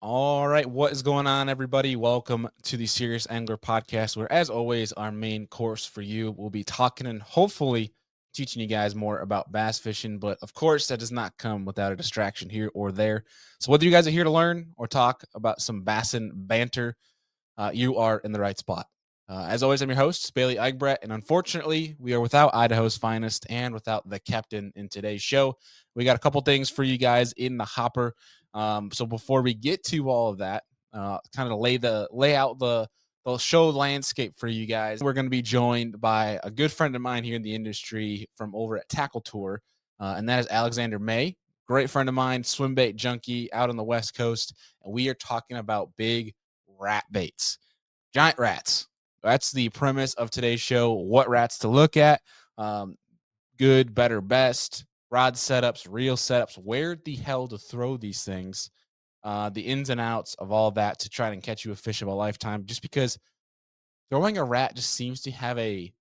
All right, what is going on, everybody? Welcome to the Serious Angler Podcast, where, as always, our main course for you will be talking and hopefully teaching you guys more about bass fishing. But of course, that does not come without a distraction here or there. So, whether you guys are here to learn or talk about some bassin banter, you are in the right spot. As always, I'm your host, Bailey Eichbrett, and unfortunately, we are without Idaho's finest and without the captain in today's show. We got a couple things for you guys in the hopper. So before we get to all of that, kind of lay out the show landscape for you guys. We're going to be joined by a good friend of mine here in the industry from over at Tackle Tour, and that is Alexander Mei. Great friend of mine, swim bait junkie out on the West Coast, and we are talking about big rat baits, giant rats. That's the premise of today's show. What rats to look at, um, good, better, best, rod setups, reel setups, where the hell to throw these things, the ins and outs of all that to try and catch you a fish of a lifetime. Just because throwing a rat just seems to have I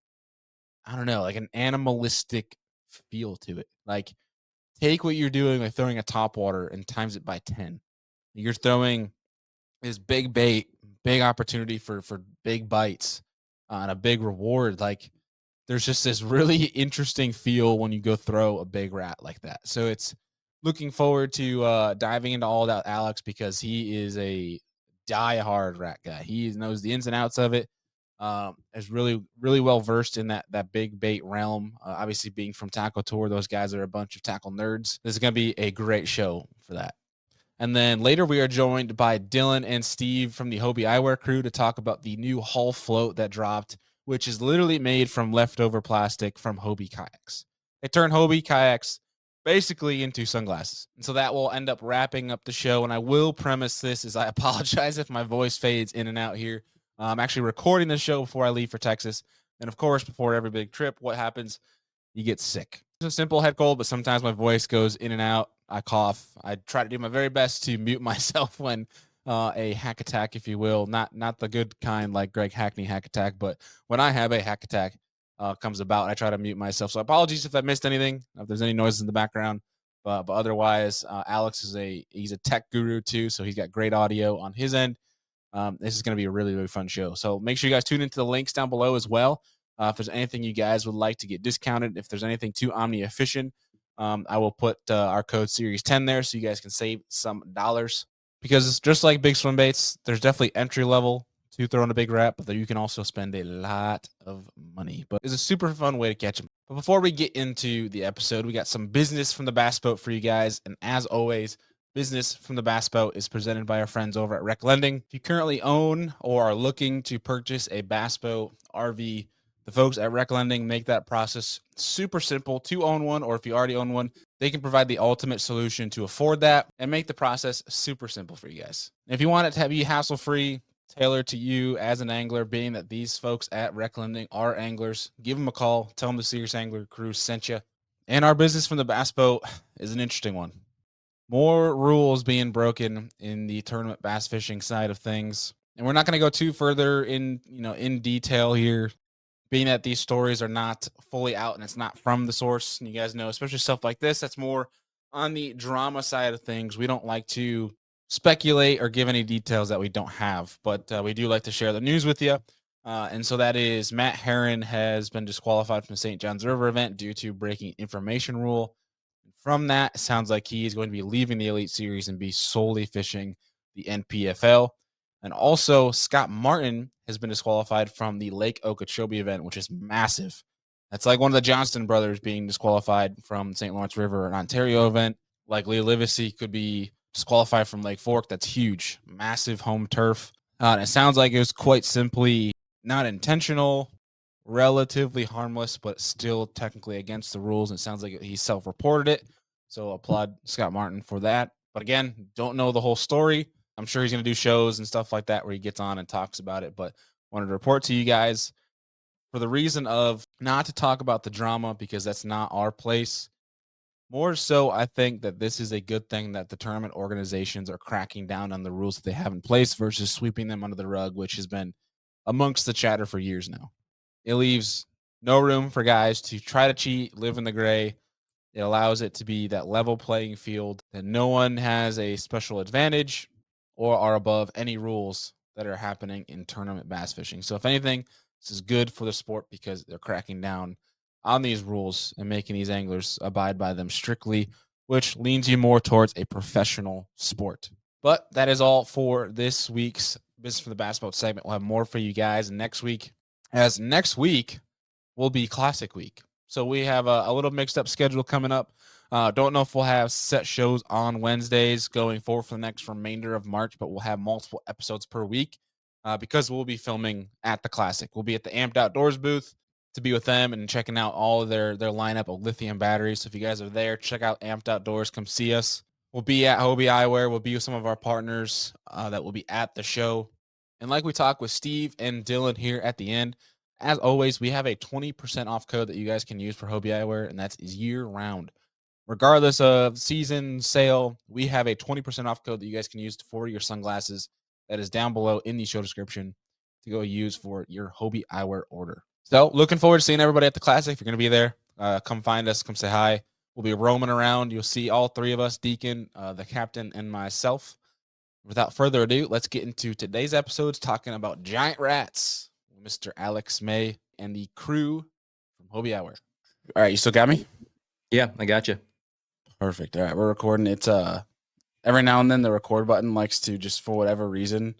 don't know, like an animalistic feel to it. Like, take what you're doing, like throwing a topwater, and times it by 10. You're throwing is big bait, big opportunity for big bites, and a big reward. Like, there's just this really interesting feel when you go throw a big rat like that. So it's looking forward to diving into all that, Alex, because he is a die-hard rat guy. He knows the ins and outs of it. Is really well versed in that big bait realm. Obviously, being from Tackle Tour, those guys are a bunch of tackle nerds. This is going to be a great show for that. And then later we are joined by Dylan and Steve from the Hobie eyewear crew to talk about the new hull float that dropped, which is literally made from leftover plastic from Hobie kayaks. They turn Hobie kayaks basically into sunglasses. And so that will end up wrapping up the show. And I will premise this as I apologize if my voice fades in and out here. I'm actually recording the show before I leave for Texas. And of course, before every big trip, what happens? You get sick. It's a simple head cold, but sometimes my voice goes in and out. I cough. I try to do my very best to mute myself when a hack attack, if you will, not the good kind like Greg Hackney hack attack, but when I have a hack attack comes about, I try to mute myself. So apologies if I missed anything, if there's any noises in the background. But otherwise, Alex he's a tech guru too, so he's got great audio on his end. This is going to be a really fun show. So make sure you guys tune into the links down below as well. If there's anything you guys would like to get discounted, if there's anything too omni efficient, I will put our code series 10 there so you guys can save some dollars. Because it's just like big swim baits, there's definitely entry level to throwing a big rat, but you can also spend a lot of money. But it's a super fun way to catch them. But before we get into the episode, we got some business from the bass boat for you guys. And as always, business from the bass boat is presented by our friends over at Rec Lending. If you currently own or are looking to purchase a bass boat, RV, the folks at Rec Lending make that process super simple to own one, or if you already own one, they can provide the ultimate solution to afford that and make the process super simple for you guys. If you want it to be hassle-free, tailored to you as an angler, being that these folks at Rec Lending are anglers, give them a call, tell them the Serious Angler crew sent you. And our business from the bass boat is an interesting one. More rules being broken in the tournament bass fishing side of things. And we're not going to go too further in detail here, being that these stories are not fully out and it's not from the source. And you guys know, especially stuff like this, that's more on the drama side of things. We don't like to speculate or give any details that we don't have, but we do like to share the news with you. And so that is Matt Herron has been disqualified from the St. John's River event due to breaking information rule. From that, it sounds like he is going to be leaving the Elite Series and be solely fishing the NPFL. And also, Scott Martin has been disqualified from the Lake Okeechobee event, which is massive. That's like one of the Johnston brothers being disqualified from St. Lawrence River and Ontario event. Like Lee Livesey could be disqualified from Lake Fork. That's huge, massive home turf. And it sounds like it was quite simply not intentional, relatively harmless, but still technically against the rules. And it sounds like he self-reported it. So applaud Scott Martin for that. But again, don't know the whole story. I'm sure he's going to do shows and stuff like that where he gets on and talks about it. But wanted to report to you guys for the reason of not to talk about the drama because that's not our place. More so, I think that this is a good thing that the tournament organizations are cracking down on the rules that they have in place versus sweeping them under the rug, which has been amongst the chatter for years now. It leaves no room for guys to try to cheat, live in the gray. It allows it to be that level playing field that no one has a special advantage. or are above any rules that are happening in tournament bass fishing. So, if anything, this is good for the sport because they're cracking down on these rules and making these anglers abide by them strictly, which leans you more towards a professional sport. But that is all for this week's Business for the Bass Boat segment. We'll have more for you guys next week, as next week will be Classic Week. So we have a little mixed up schedule coming up. Don't know if we'll have set shows on Wednesdays going forward for the next remainder of March, but we'll have multiple episodes per week because we'll be filming at the Classic. We'll be at the Amped Outdoors booth to be with them and checking out all of their lineup of lithium batteries. So if you guys are there, check out Amped Outdoors. Come see us. We'll be at Hobie Eyewear. We'll be with some of our partners that will be at the show. And like we talked with Steve and Dylan here at the end, as always, we have a 20% off code that you guys can use for Hobie Eyewear, and that's year round. Regardless of season sale, we have a 20% off code that you guys can use for your sunglasses. That is down below in the show description to go use for your Hobie Eyewear order. So, looking forward to seeing everybody at the Classic. If you're going to be there, come find us, come say hi. We'll be roaming around. You'll see all three of us, Deacon, the captain, and myself. Without further ado, let's get into today's episodes talking about giant rats. Mr. Alex Mei and the crew from Hobie Eyewear. All right, you still got me? Yeah, I got you. Perfect. All right, we're recording. It's every now and then the record button likes to just for whatever reason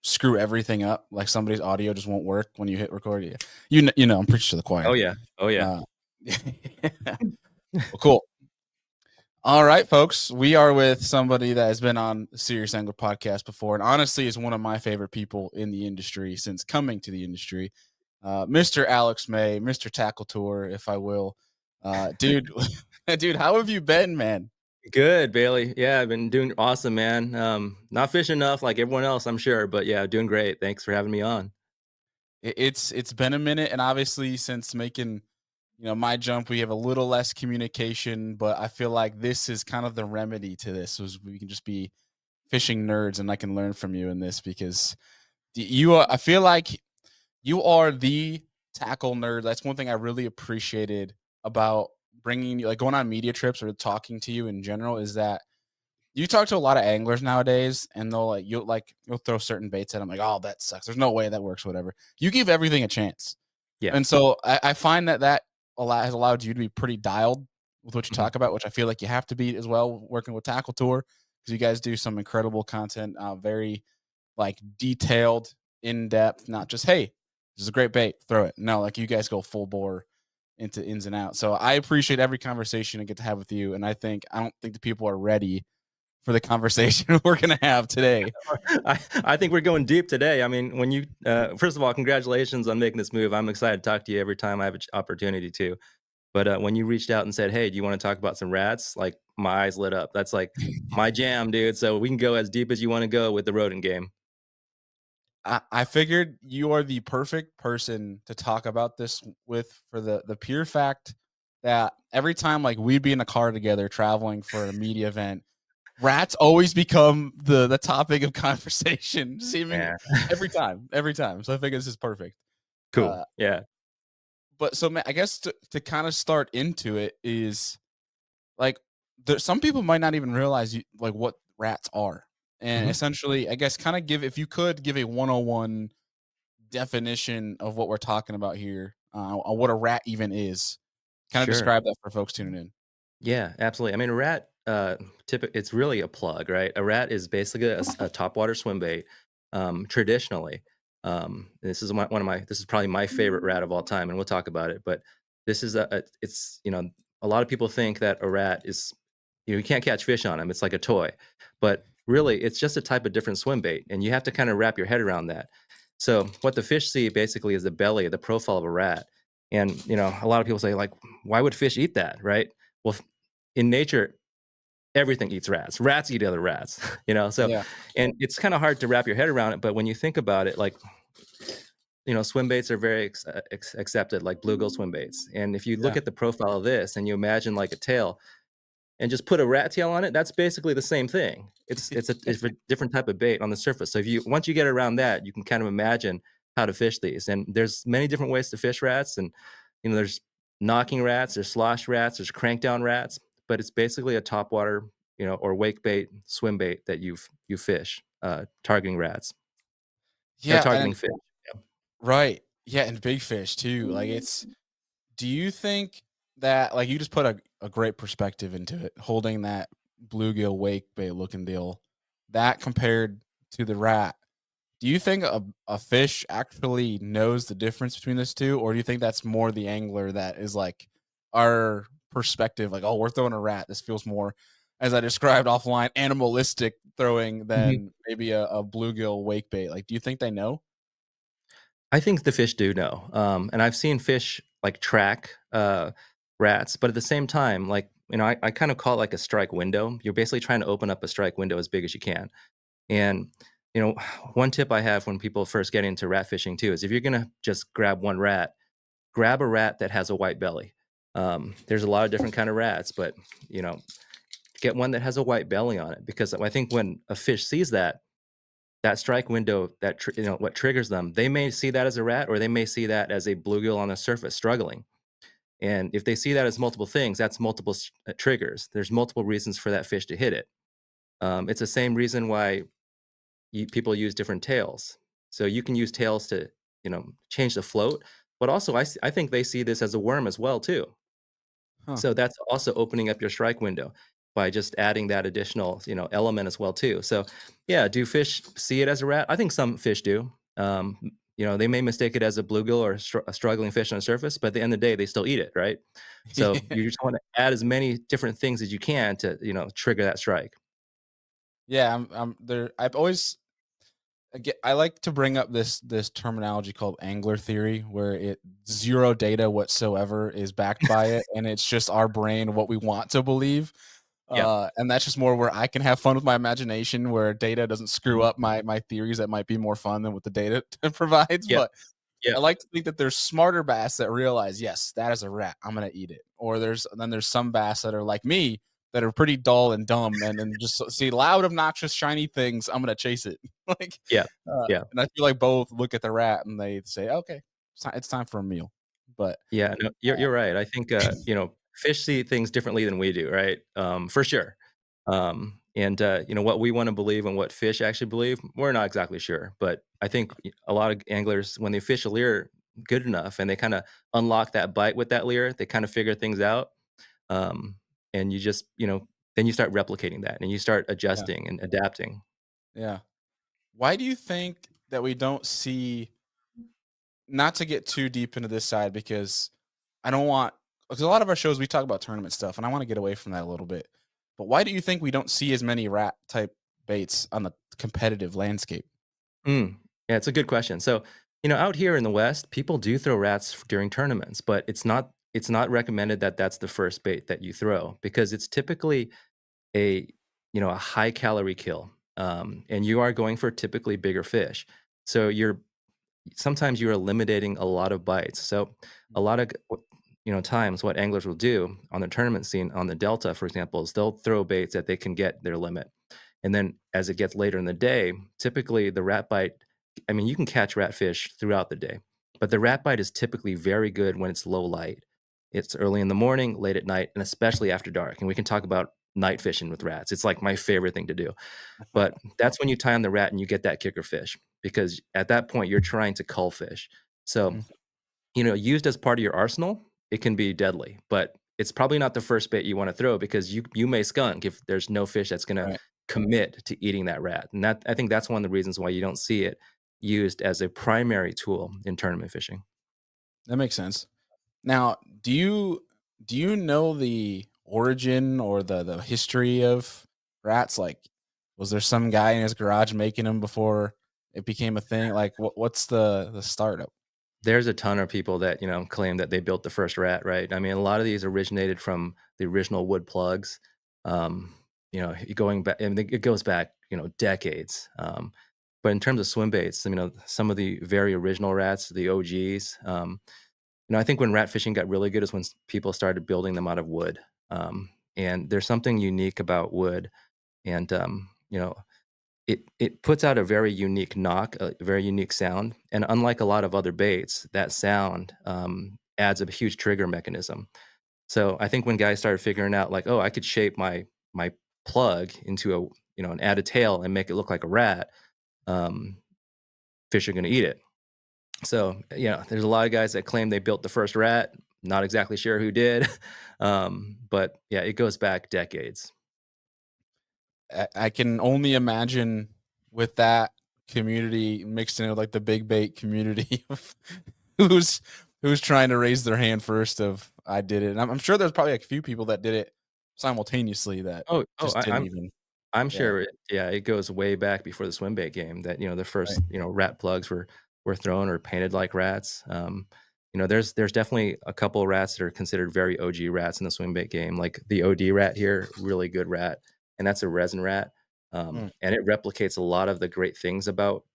screw everything up. Like somebody's audio just won't work when you hit record. You know, I'm preaching to the choir. Oh yeah. Well, cool. All right, folks. We are with somebody that has been on the Serious Angler podcast before, and honestly is one of my favorite people in the industry since coming to the industry. Mr. Alex Mei, Mr. Tackle Tour, if I will. Dude, dude, how have you been, man? Good, Bailey. Yeah, I've been doing awesome, man. Not fishing enough like everyone else, I'm sure, but yeah, doing great. Thanks for having me on. It's been a minute, and obviously since making my jump, we have a little less communication, but I feel like this is kind of the remedy to this. Was we can just be fishing nerds, and I can learn from you in this because you are. I feel like you are the tackle nerd. That's one thing I really appreciated about bringing you, like going on media trips or talking to you in general, is that you talk to a lot of anglers nowadays, and you'll throw certain baits at them, like, oh, that sucks. There's no way that works, whatever. You give everything a chance, Yeah. and so I find that has allowed you to be pretty dialed with what you Mhm. talk about, which I feel like you have to be as well working with Tackle Tour because you guys do some incredible content, very like detailed, in depth, not just hey, this is a great bait, throw it. No, like you guys go full bore into ins and outs. So I appreciate every conversation I get to have with you, and I don't think the people are ready for the conversation we're gonna have today. I think we're going deep today. I mean, when you first of all, congratulations on making this move. I'm excited to talk to you every time I have an opportunity to. But when you reached out and said, "Hey, do you want to talk about some rats?" Like my eyes lit up. That's like my jam, dude. So we can go as deep as you want to go with the rodent game. I figured you are the perfect person to talk about this with for the pure fact that every time like we'd be in a car together traveling for a media event, rats always become the topic of conversation, seemingly Yeah. every time. So I think this is perfect. Cool. Uh, Yeah. but so I guess to kind of start into it is like some people might not even realize like what rats are, and Mhm. essentially, I guess kind of give if you could give a 101 definition of what we're talking about here, on what a rat even is. Kind of Sure. describe that for folks tuning in. Yeah, absolutely. I mean, a rat, it's really a plug, right? A rat is basically a topwater swim bait. Traditionally, this is this is probably my favorite rat of all time, and we'll talk about it. But this is it's a lot of people think that a rat is, you can't catch fish on him. It's like a toy, but really, it's just a type of different swim bait, and you have to kind of wrap your head around that. So, what the fish see basically is the belly, the profile of a rat, and a lot of people say like, why would fish eat that, right? Well, in nature, everything eats rats. Rats eat other rats, So, Yeah, and it's kind of hard to wrap your head around it. But when you think about it, like, swim baits are very accepted, like bluegill swim baits. And if you look yeah, at the profile of this and you imagine like a tail and just put a rat tail on it, that's basically the same thing. It's a different type of bait on the surface. So if you once you get around that, you can kind of imagine how to fish these. And there's many different ways to fish rats. And there's knocking rats, there's slosh rats, there's crankdown rats, but it's basically a topwater, or wake bait, swim bait that you fish, targeting rats or Yeah, targeting and fish. Yeah. right. Yeah, and big fish too. Like it's do you think that like you just put a great perspective into it, holding that bluegill wake bait looking deal, that compared to the rat. Do you think a fish actually knows the difference between those 2, or do you think that's more the angler that is like our perspective, like, "Oh, we're throwing a rat. This feels more," as I described offline, animalistic throwing Mhm. than maybe a bluegill wake bait? Like, do you think they know? I think the fish do know, and I've seen fish, like, track, rats, but at the same time, like, I kind of call it like a strike window. You're basically trying to open up a strike window as big as you can, and, you know, one tip I have when people first get into rat fishing too is if you're gonna just grab one rat, grab a rat that has a white belly. There's a lot of different kind of rats, but, you know, get one that has a white belly on it because I think when a fish sees that, that strike window what triggers them, they may see that as a rat or they may see that as a bluegill on the surface struggling. And if they see that as multiple things, that's multiple triggers. There's multiple reasons for that fish to hit it. It's the same reason why people use different tails. So you can use tails to, change the float, but also I think they see this as a worm as well too. Huh. So that's also opening up your strike window by just adding that additional, element as well too. So, yeah, do fish see it as a rat? I think some fish do. They may mistake it as a bluegill or a struggling fish on the surface, but at the end of the day, they still eat it, right? So you just want to add as many different things as you can to, trigger that strike. Yeah, I'm there. I've always I like to bring up this terminology called angler theory, where it zero data whatsoever is backed by it, and it's just our brain what we want to believe. Yeah. And that's just more where I can have fun with my imagination, where data doesn't screw Mhm. up my theories that might be more fun than what the data provides. Yeah. But Yeah. I like to think that there's smarter bass that realize, yes, that is a rat. I'm gonna eat it. Or there's some bass that are like me that are pretty dull and dumb and just see loud, obnoxious, shiny things. I'm gonna chase it. like, Yeah. Yeah. and I feel like both look at the rat and they say, okay, it's time for a meal. But Yeah, no, you're right. I think, fish see things differently than we do, right? For sure. And, what we wanna believe and what fish actually believe, we're not exactly sure. But I think a lot of anglers, when they fish a lure good enough and they kinda unlock that bite with that lure, they kinda figure things out. Um, and you just, then you start replicating that and you start yeah, adjusting and adapting. yeah. Why do you think that we don't see, not to get too deep into this side because I don't want, because a lot of our shows we talk about tournament stuff and I want to get away from that a little bit. But why do you think we don't see as many rat type baits on the competitive landscape? Mm. Yeah, it's a good question. So, out here in the West, people do throw rats during tournaments, but it's not recommended that that's the first bait that you throw because it's typically a a high calorie kill, and you are going for typically bigger fish. So sometimes you're eliminating a lot of bites. So a lot of times what anglers will do on the tournament scene on the Delta, for example, is they'll throw baits that they can get their limit. And then as it gets later in the day, typically the rat bite, I mean, you can catch ratfish throughout the day, but the rat bite is typically very good when it's low light. It's early in the morning, late at night, and especially after dark. And we can talk about night fishing with rats. It's like my favorite thing to do. But that's when you tie on the rat and you get that kicker fish because at that point you're trying to cull fish. So, Mhm. used as part of your arsenal, it can be deadly, but it's probably not the first bait you wanna throw because you may skunk if there's no fish that's gonna Right. commit to eating that rat, and that I think that's one of the reasons why you don't see it used as a primary tool in tournament fishing. That makes sense. Now, do you know the origin or the history of rats? Like, was there some guy in his garage making them before it became a thing? Like, what's the startup? There's a ton of people that, claim that they built the first rat, right? I mean, a lot of these originated from the original wood plugs, going back and it goes back, decades. But in terms of swim baits, some of the very original rats, the OGs, I think when rat fishing got really good is when people started building them out of wood. And there's something unique about wood, and it puts out a very unique knock, a very unique sound. And unlike a lot of other baits, that sound adds a huge trigger mechanism. So I think when guys started figuring out, like, oh, I could shape my plug into a and add a tail and make it look like a rat, um, fish are going to eat it. So yeah, there's a lot of guys that claim they built the first rat. Not exactly sure who did, but yeah, it goes back decades. I can only imagine with that community mixed in with like the big bait community of who's who's trying to raise their hand first of I did it. And I'm sure there's probably like a few people that did it simultaneously that Oh, oh, just didn't even. I'm Yeah, sure yeah, it goes way back before the swim bait game that, the right. first, rat plugs were thrown or painted like rats. There's definitely a couple of rats that are considered very OG rats in the swim bait game, like the OD rat here, really good rat, and that's a resin rat. Mm, And it replicates a lot of the great things about,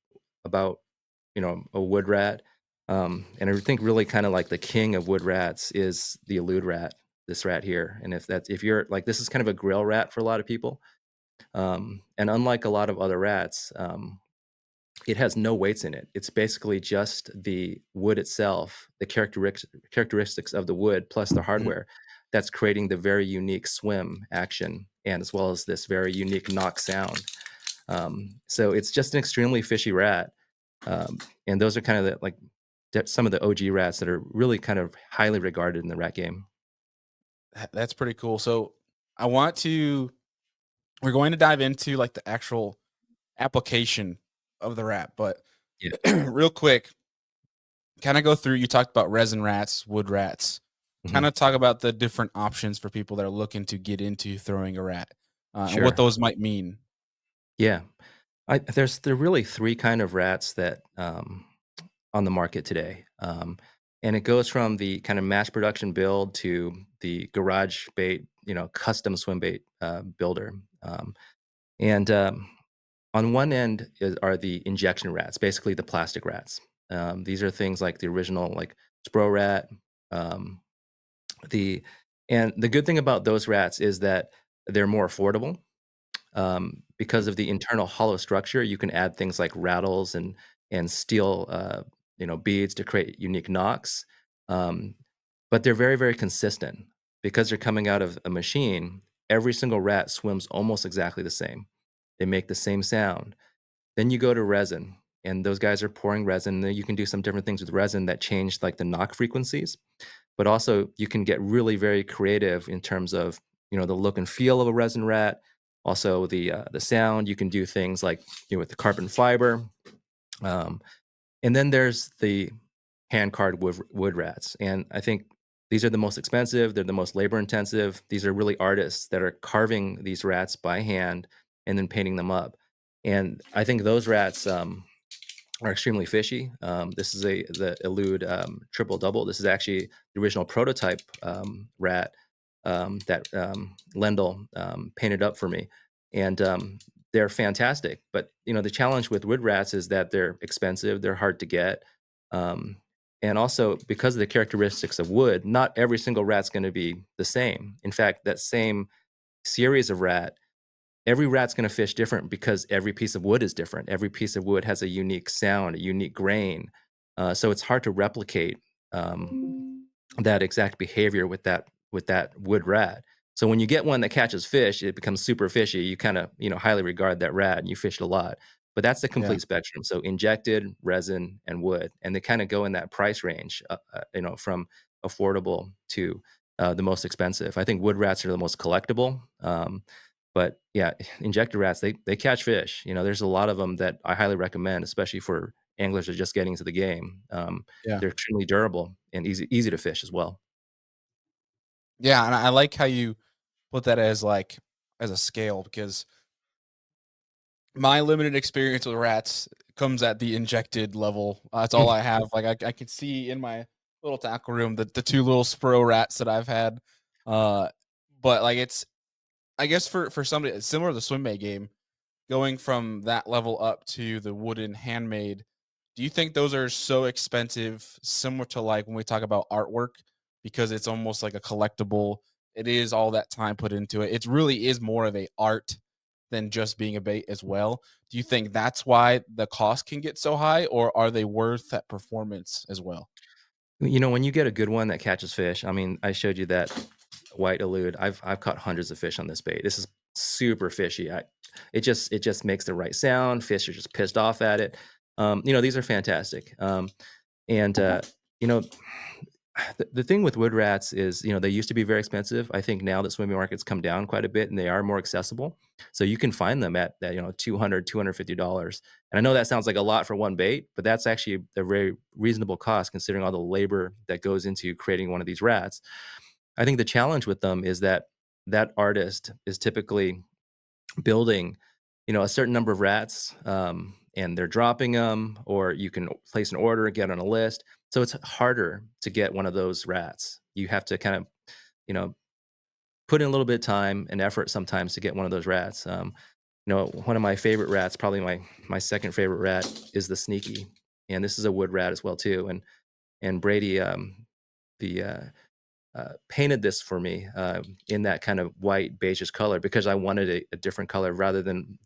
a wood rat. And I think really kind of like the king of wood rats is the elude rat, this rat here. And if you're like this is kind of a grill rat for a lot of people. And unlike a lot of other rats, it has no weights in it. It's basically just the wood itself, the characteristics of the wood plus the mhm. hardware that's creating the very unique swim action and as well as this very unique knock sound. So it's just an extremely fishy rat. And those are kind of some of the OG rats that are really kind of highly regarded in the rat game. That's pretty cool. So I want to we're going to dive into like the actual application of the wrap, but Yeah. real quick, kind of go through. You talked about resin rats, wood rats. Kind Mhm. of talk about the different options for people that are looking to get into throwing a rat, and what Sure. those might mean. Yeah. There are really 3 kind of rats that, on the market today, and it goes from the kind of mass production build to the garage bait, custom swim bait, builder, and, on one end are the injection rats, basically the plastic rats. These are things like the original, like, Spro Rat, um, the and the good thing about those rats is that they're more affordable. Because Mm, of the internal hollow structure, you can add things like rattles and steel, beads to create unique knocks. Um, but they're very, very consistent because they're coming out of a machine. Every single rat swims almost exactly the same. They make the same sound. Then you go to resin, and those guys are pouring resin. Then you can do some different things with resin that change like the knock frequencies, but also you can get really very creative in terms of the look and feel of a resin rat, also the sound. You can do things like with the carbon fiber, um, and then there's the hand carved wood rats, and I think these are the most expensive. They're the most labor intensive. These are really artists that are carving these rats by hand and then painting them up. And I think those rats, are extremely fishy. This is the elude triple double. This is actually the original prototype rat that Lendl painted up for me, and they're fantastic. But the challenge with wood rats is that they're expensive, they're hard to get, um, and also because of the characteristics of wood, not every single rat's going to be the same. In fact, that same series of rat every rat's gonna fish different because every piece of wood is different. Every piece of wood has a unique sound, a unique grain. So it's hard to replicate that exact behavior with that wood rat. So when you get one that catches fish, it becomes super fishy. You kind of highly regard that rat and you fish it a lot. But that's the yeah, complete spectrum. So injected, resin, and wood, and they kind of go in that price range. From affordable to the most expensive. I think wood rats are the most collectible. But yeah, injector rats, they catch fish. There's a lot of them that I highly recommend, especially for anglers that are just getting into the game. yeah, They're extremely durable and easy to fish as well. yeah. And I like how you put that as like as a scale because my limited experience with rats comes at the injected level. That's all I have. Like I can see in my little tackle room the two little Spro rats that I've had. Uh, but like it's I guess for somebody it's similar to the swim bait game, going from that level up to the wooden handmade, do you think those are so expensive, similar to like when we talk about artwork, because it's almost like a collectible? It is all that time put into it. It really is more of a art than just being a bait as well. Do you think that's why the cost can get so high, or are they worth that performance as well? When you get a good one that catches fish, I mean, I showed you that white elude. I've caught hundreds of fish on this bait. This is super fishy. It just makes the right sound. Fish are just pissed off at it. These are fantastic. And you know, the thing with wood rats is, they used to be very expensive. I think now that swimming markets come down quite a bit and they are more accessible. So you can find them at that, $250. And I know that sounds like a lot for one bait, but that's actually a very reasonable cost considering all the labor that goes into creating one of these rats. I think the challenge with them is that that artist is typically building, a certain number of rats, and they're dropping them, or you can place an order and get on a list. So it's harder to get one of those rats. You have to kind of, you know, put in a little bit of time and effort sometimes to get one of those rats. One of my favorite rats, probably my second favorite rat, is the sneaky, and this is a wood rat as well too. And Brady, the painted this for me in that kind of white beigeish color because I wanted a different color rather than,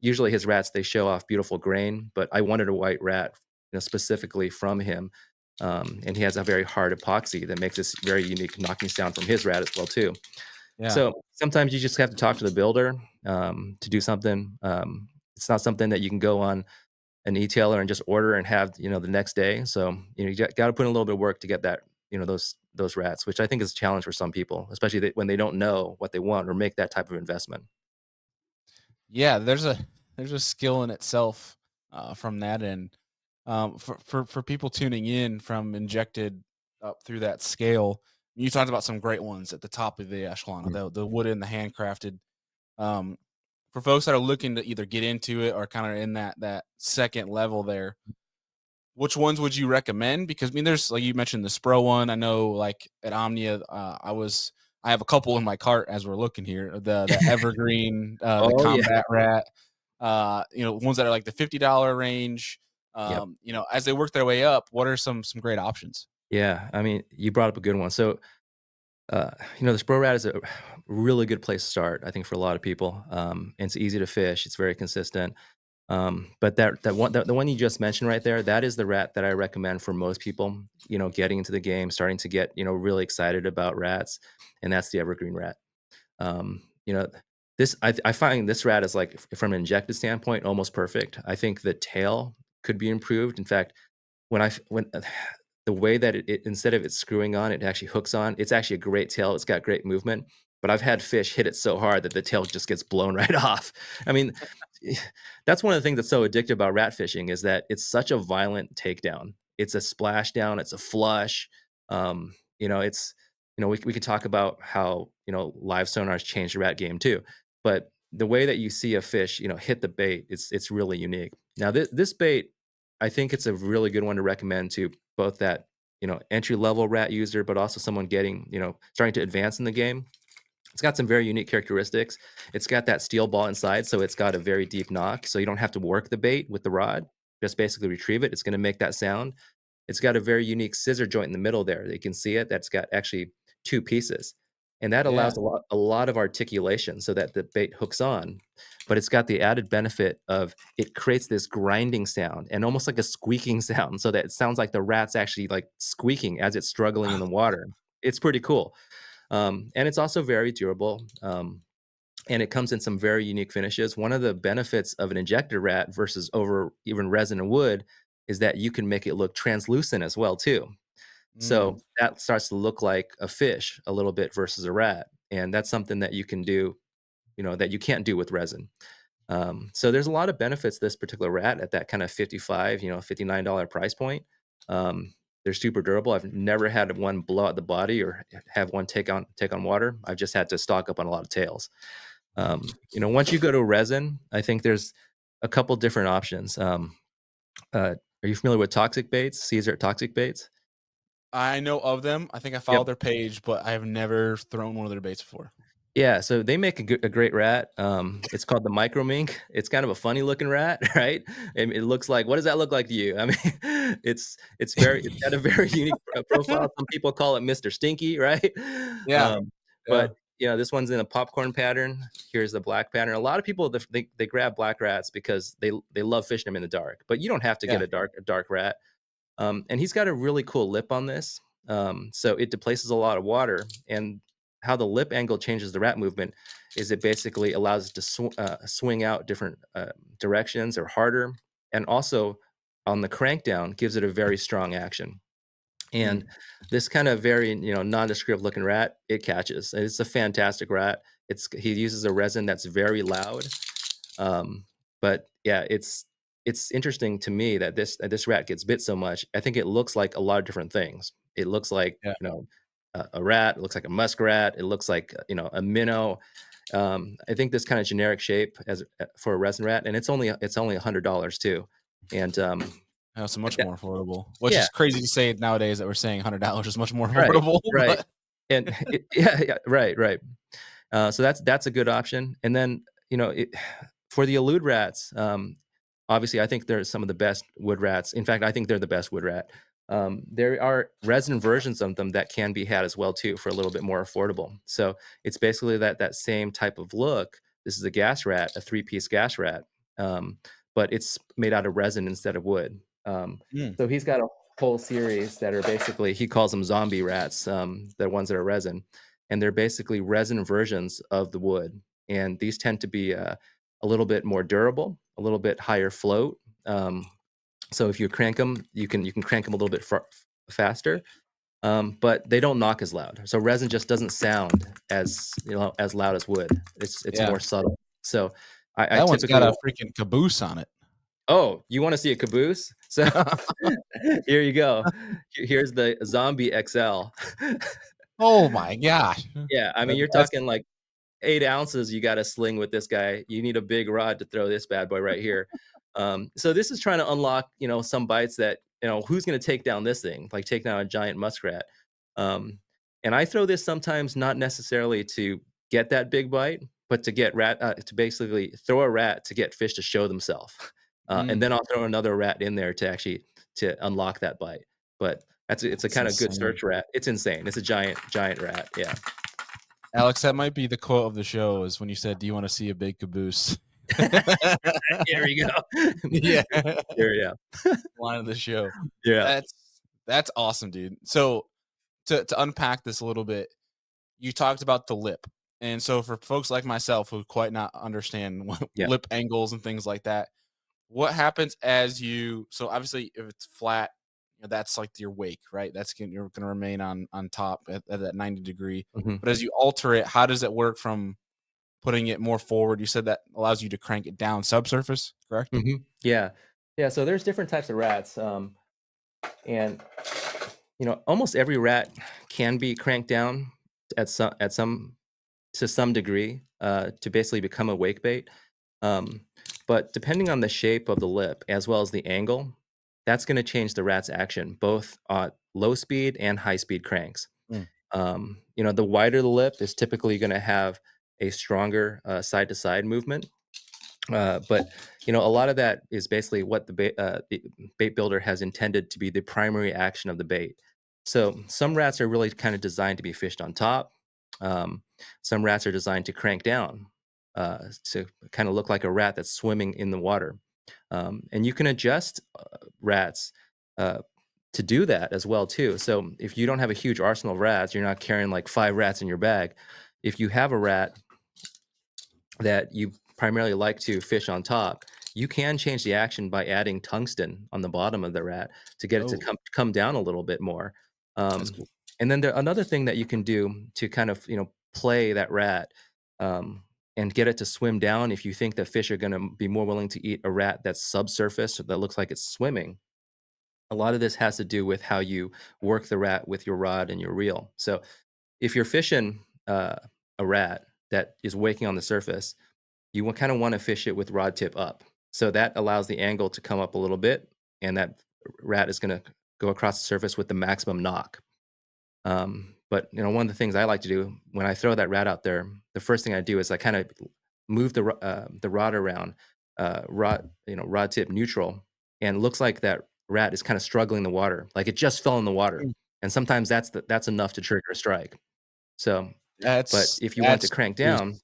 usually his rats, they show off beautiful grain, but I wanted a white rat, specifically from him. And he has a very hard epoxy that makes this very unique knocking sound from his rat as well too. Yeah. So sometimes you just have to talk to the builder to do something. It's not something that you can go on an e-tailer and just order and have, the next day. So, you got to put in a little bit of work to get that, those rats, which I think is a challenge for some people, especially when they don't know what they want or make that type of investment. Yeah, there's a skill in itself from that, and for people tuning in from injected up through that scale, you talked about some great ones at the top of the echelon, Mm. the wooden, the handcrafted. Um, for folks that are looking to either get into it or kind of in that second level there, which ones would you recommend? Because I mean, there's like you mentioned the Spro one. I know like at Omnia, I have a couple in my cart as we're looking here. The Evergreen, the Oh yeah. Combat Rat, ones that are like the $50 range. Yep. As they work their way up, what are some great options? Yeah. I mean, you brought up a good one. So, the Spro Rat is a really good place to start, I think, for a lot of people. And it's easy to fish. It's very consistent. But that one, the one you just mentioned right there, that is the rat that I recommend for most people, getting into the game, starting to get, really excited about rats, and that's the evergreen rat. Um, you know, I find this rat is like from an injected standpoint almost perfect. I think the tail could be improved. In fact, when the way that it instead of it screwing on, it actually hooks on. It's actually a great tail. It's got great movement. But I've had fish hit it so hard that the tail just gets blown right off. I mean, that's one of the things that's so addictive about rat fishing is that it's such a violent takedown. It's a splashdown. It's a flush. It's we could talk about how live sonars changed the rat game too, but the way that you see a fish hit the bait, it's really unique. Now this bait, I think it's a really good one to recommend to both that entry level rat user, but also someone getting starting to advance in the game. It's got some very unique characteristics. It's got that steel ball inside, so it's got a very deep knock, so you don't have to work the bait with the rod. Just basically retrieve it. It's going to make that sound. It's got a very unique scissor joint in the middle there. You can see it. That's got actually two pieces, and that Yeah. allows a lot of articulation so that the bait hooks on. But it's got the added benefit of it creates this grinding sound and almost like a squeaking sound, so that it sounds like the rat's actually like squeaking as it's struggling in the water. It's pretty cool. And it's also very durable. And it comes in some very unique finishes. One of the benefits of an injector rat versus over even resin and wood is that you can make it look translucent as well too. Mm. So that starts to look like a fish a little bit versus a rat, and that's something that you can do, that you can't do with resin. So there's a lot of benefits to this particular rat at that kind of 55, $59 price point. They're super durable. I've never had one blow out the body or have one take on water. I've just had to stock up on a lot of tails. Once you go to resin, I think there's a couple different options. Are you familiar with toxic baits? Caesar toxic baits? I know of them. I think I Yep. followed their page, but I have never thrown one of their baits before. Yeah, so they make a great rat. It's called the micro mink. It's kind of a funny looking rat, right? And it looks like, what does that look like to you? I mean, it's got a very unique profile. Some people call it Mr. Stinky, right? Yeah. Um, Yeah. but this one's in a popcorn pattern. Here's the black pattern. A lot of people they grab black rats because they love fishing them in the dark. But you don't have to Yeah. get a dark rat. And he's got a really cool lip on this. So it displaces a lot of water, and how the lip angle changes the rat movement is it basically allows it to swing out different directions or harder, and also on the crank down gives it a very strong action. And Mm, this kind of very, nondescript looking rat, it catches. It's a fantastic rat. He uses a resin that's very loud. Um, but yeah, it's interesting to me that this rat gets bit so much. I think it looks like a lot of different things. It looks like, yeah. a rat. It looks like a muskrat. It looks like, a minnow. I think this kind of generic shape for a resin rat, and it's only $100 too. And So much that, more affordable, which yeah, is crazy to say nowadays that we're saying $100 is much more right, affordable, right, but and yeah, yeah, right, right. So that's a good option. And then, for the elude rats, obviously, I think they're some of the best wood rats. In fact, I think they're the best wood rat. There are resin versions of them that can be had as well too for a little bit more affordable. So it's basically that same type of look. This is a gas rat, a three-piece gas rat, um, but it's made out of resin instead of wood. mm, So he's got a whole series that are basically he calls them zombie rats, the ones that are resin, and they're basically resin versions of the wood. And these tend to be a little bit more durable, a little bit higher float. So if you crank them, you can crank them a little bit faster, but they don't knock as loud. So resin just doesn't sound as loud as wood. It's yeah. more subtle. So I That one's got typically a freaking caboose on it. oh, you want to see a caboose? So here you go. Here's the zombie XL. Oh my gosh. Yeah, I mean you're That's talking like 8 ounces you gotta sling with this guy. You need a big rod to throw this bad boy right here. So this is trying to unlock, some bites that, who's gonna take down this thing? Like, take down a giant muskrat. Um, and I throw this sometimes not necessarily to get that big bite, but to basically throw a rat to get fish to show themselves. And mm, then I'll throw another rat in there to unlock that bite. But it's a that's kinda good insane. search rat. It's insane. It's a giant, giant rat, yeah. Alex, that might be the quote of the show is when you said, "Do you wanna see a big caboose?" Here we go. Yeah. Here, yeah. Line of the show. Yeah. That's that's awesome, dude. So to unpack this a little bit, you talked about the lip. And so for folks like myself who quite not understand Yeah. lip angles and things like that, what happens as you so obviously if it's flat, that's like your wake, right? You're gonna remain on top at that 90 degree. Mhm. But as you alter it, how does it work from putting it more forward? You said that allows you to crank it down subsurface, correct? Mhm. Yeah. Yeah, so there's different types of rats, and, almost every rat can be cranked down at some to some degree, to basically become a wake bait. Um, but depending on the shape of the lip as well as the angle, that's gonna change the rat's action, both on low speed and high speed cranks. Mm. The wider the lip is typically gonna have a stronger, side to side movement. But a lot of that is basically what the bait builder has intended to be the primary action of the bait. So some rats are really kind of designed to be fished on top. Um, some rats are designed to crank down, to kind of look like a rat that's swimming in the water. And you can adjust rats uh, to do that as well too. So if you don't have a huge arsenal of rats, you're not carrying like 5 rats in your bag. If you have a rat that you primarily like to fish on top, you can change the action by adding tungsten on the bottom of the rat to get it to Oh, come down a little bit more. that's Um, cool. and then another thing that you can do to kind of play that rat, and get it to swim down if you think that fish are going to be more willing to eat a rat that's subsurface or that looks like it's swimming. A lot of this has to do with how you work the rat with your rod and your reel. So if you're fishing a rat that is waking on the surface, you kind of want to fish it with rod tip up. So that allows the angle to come up a little bit, and that rat is going to go across the surface with the maximum knock. But one of the things I like to do when I throw that rat out there, the first thing I do is I kind of move the rod around, rod tip neutral, and it looks like that rat is kind of struggling in the water, like it just fell in the water. Mm. And sometimes that's enough to trigger a strike. So, but That's if you want to that's crank juice. down,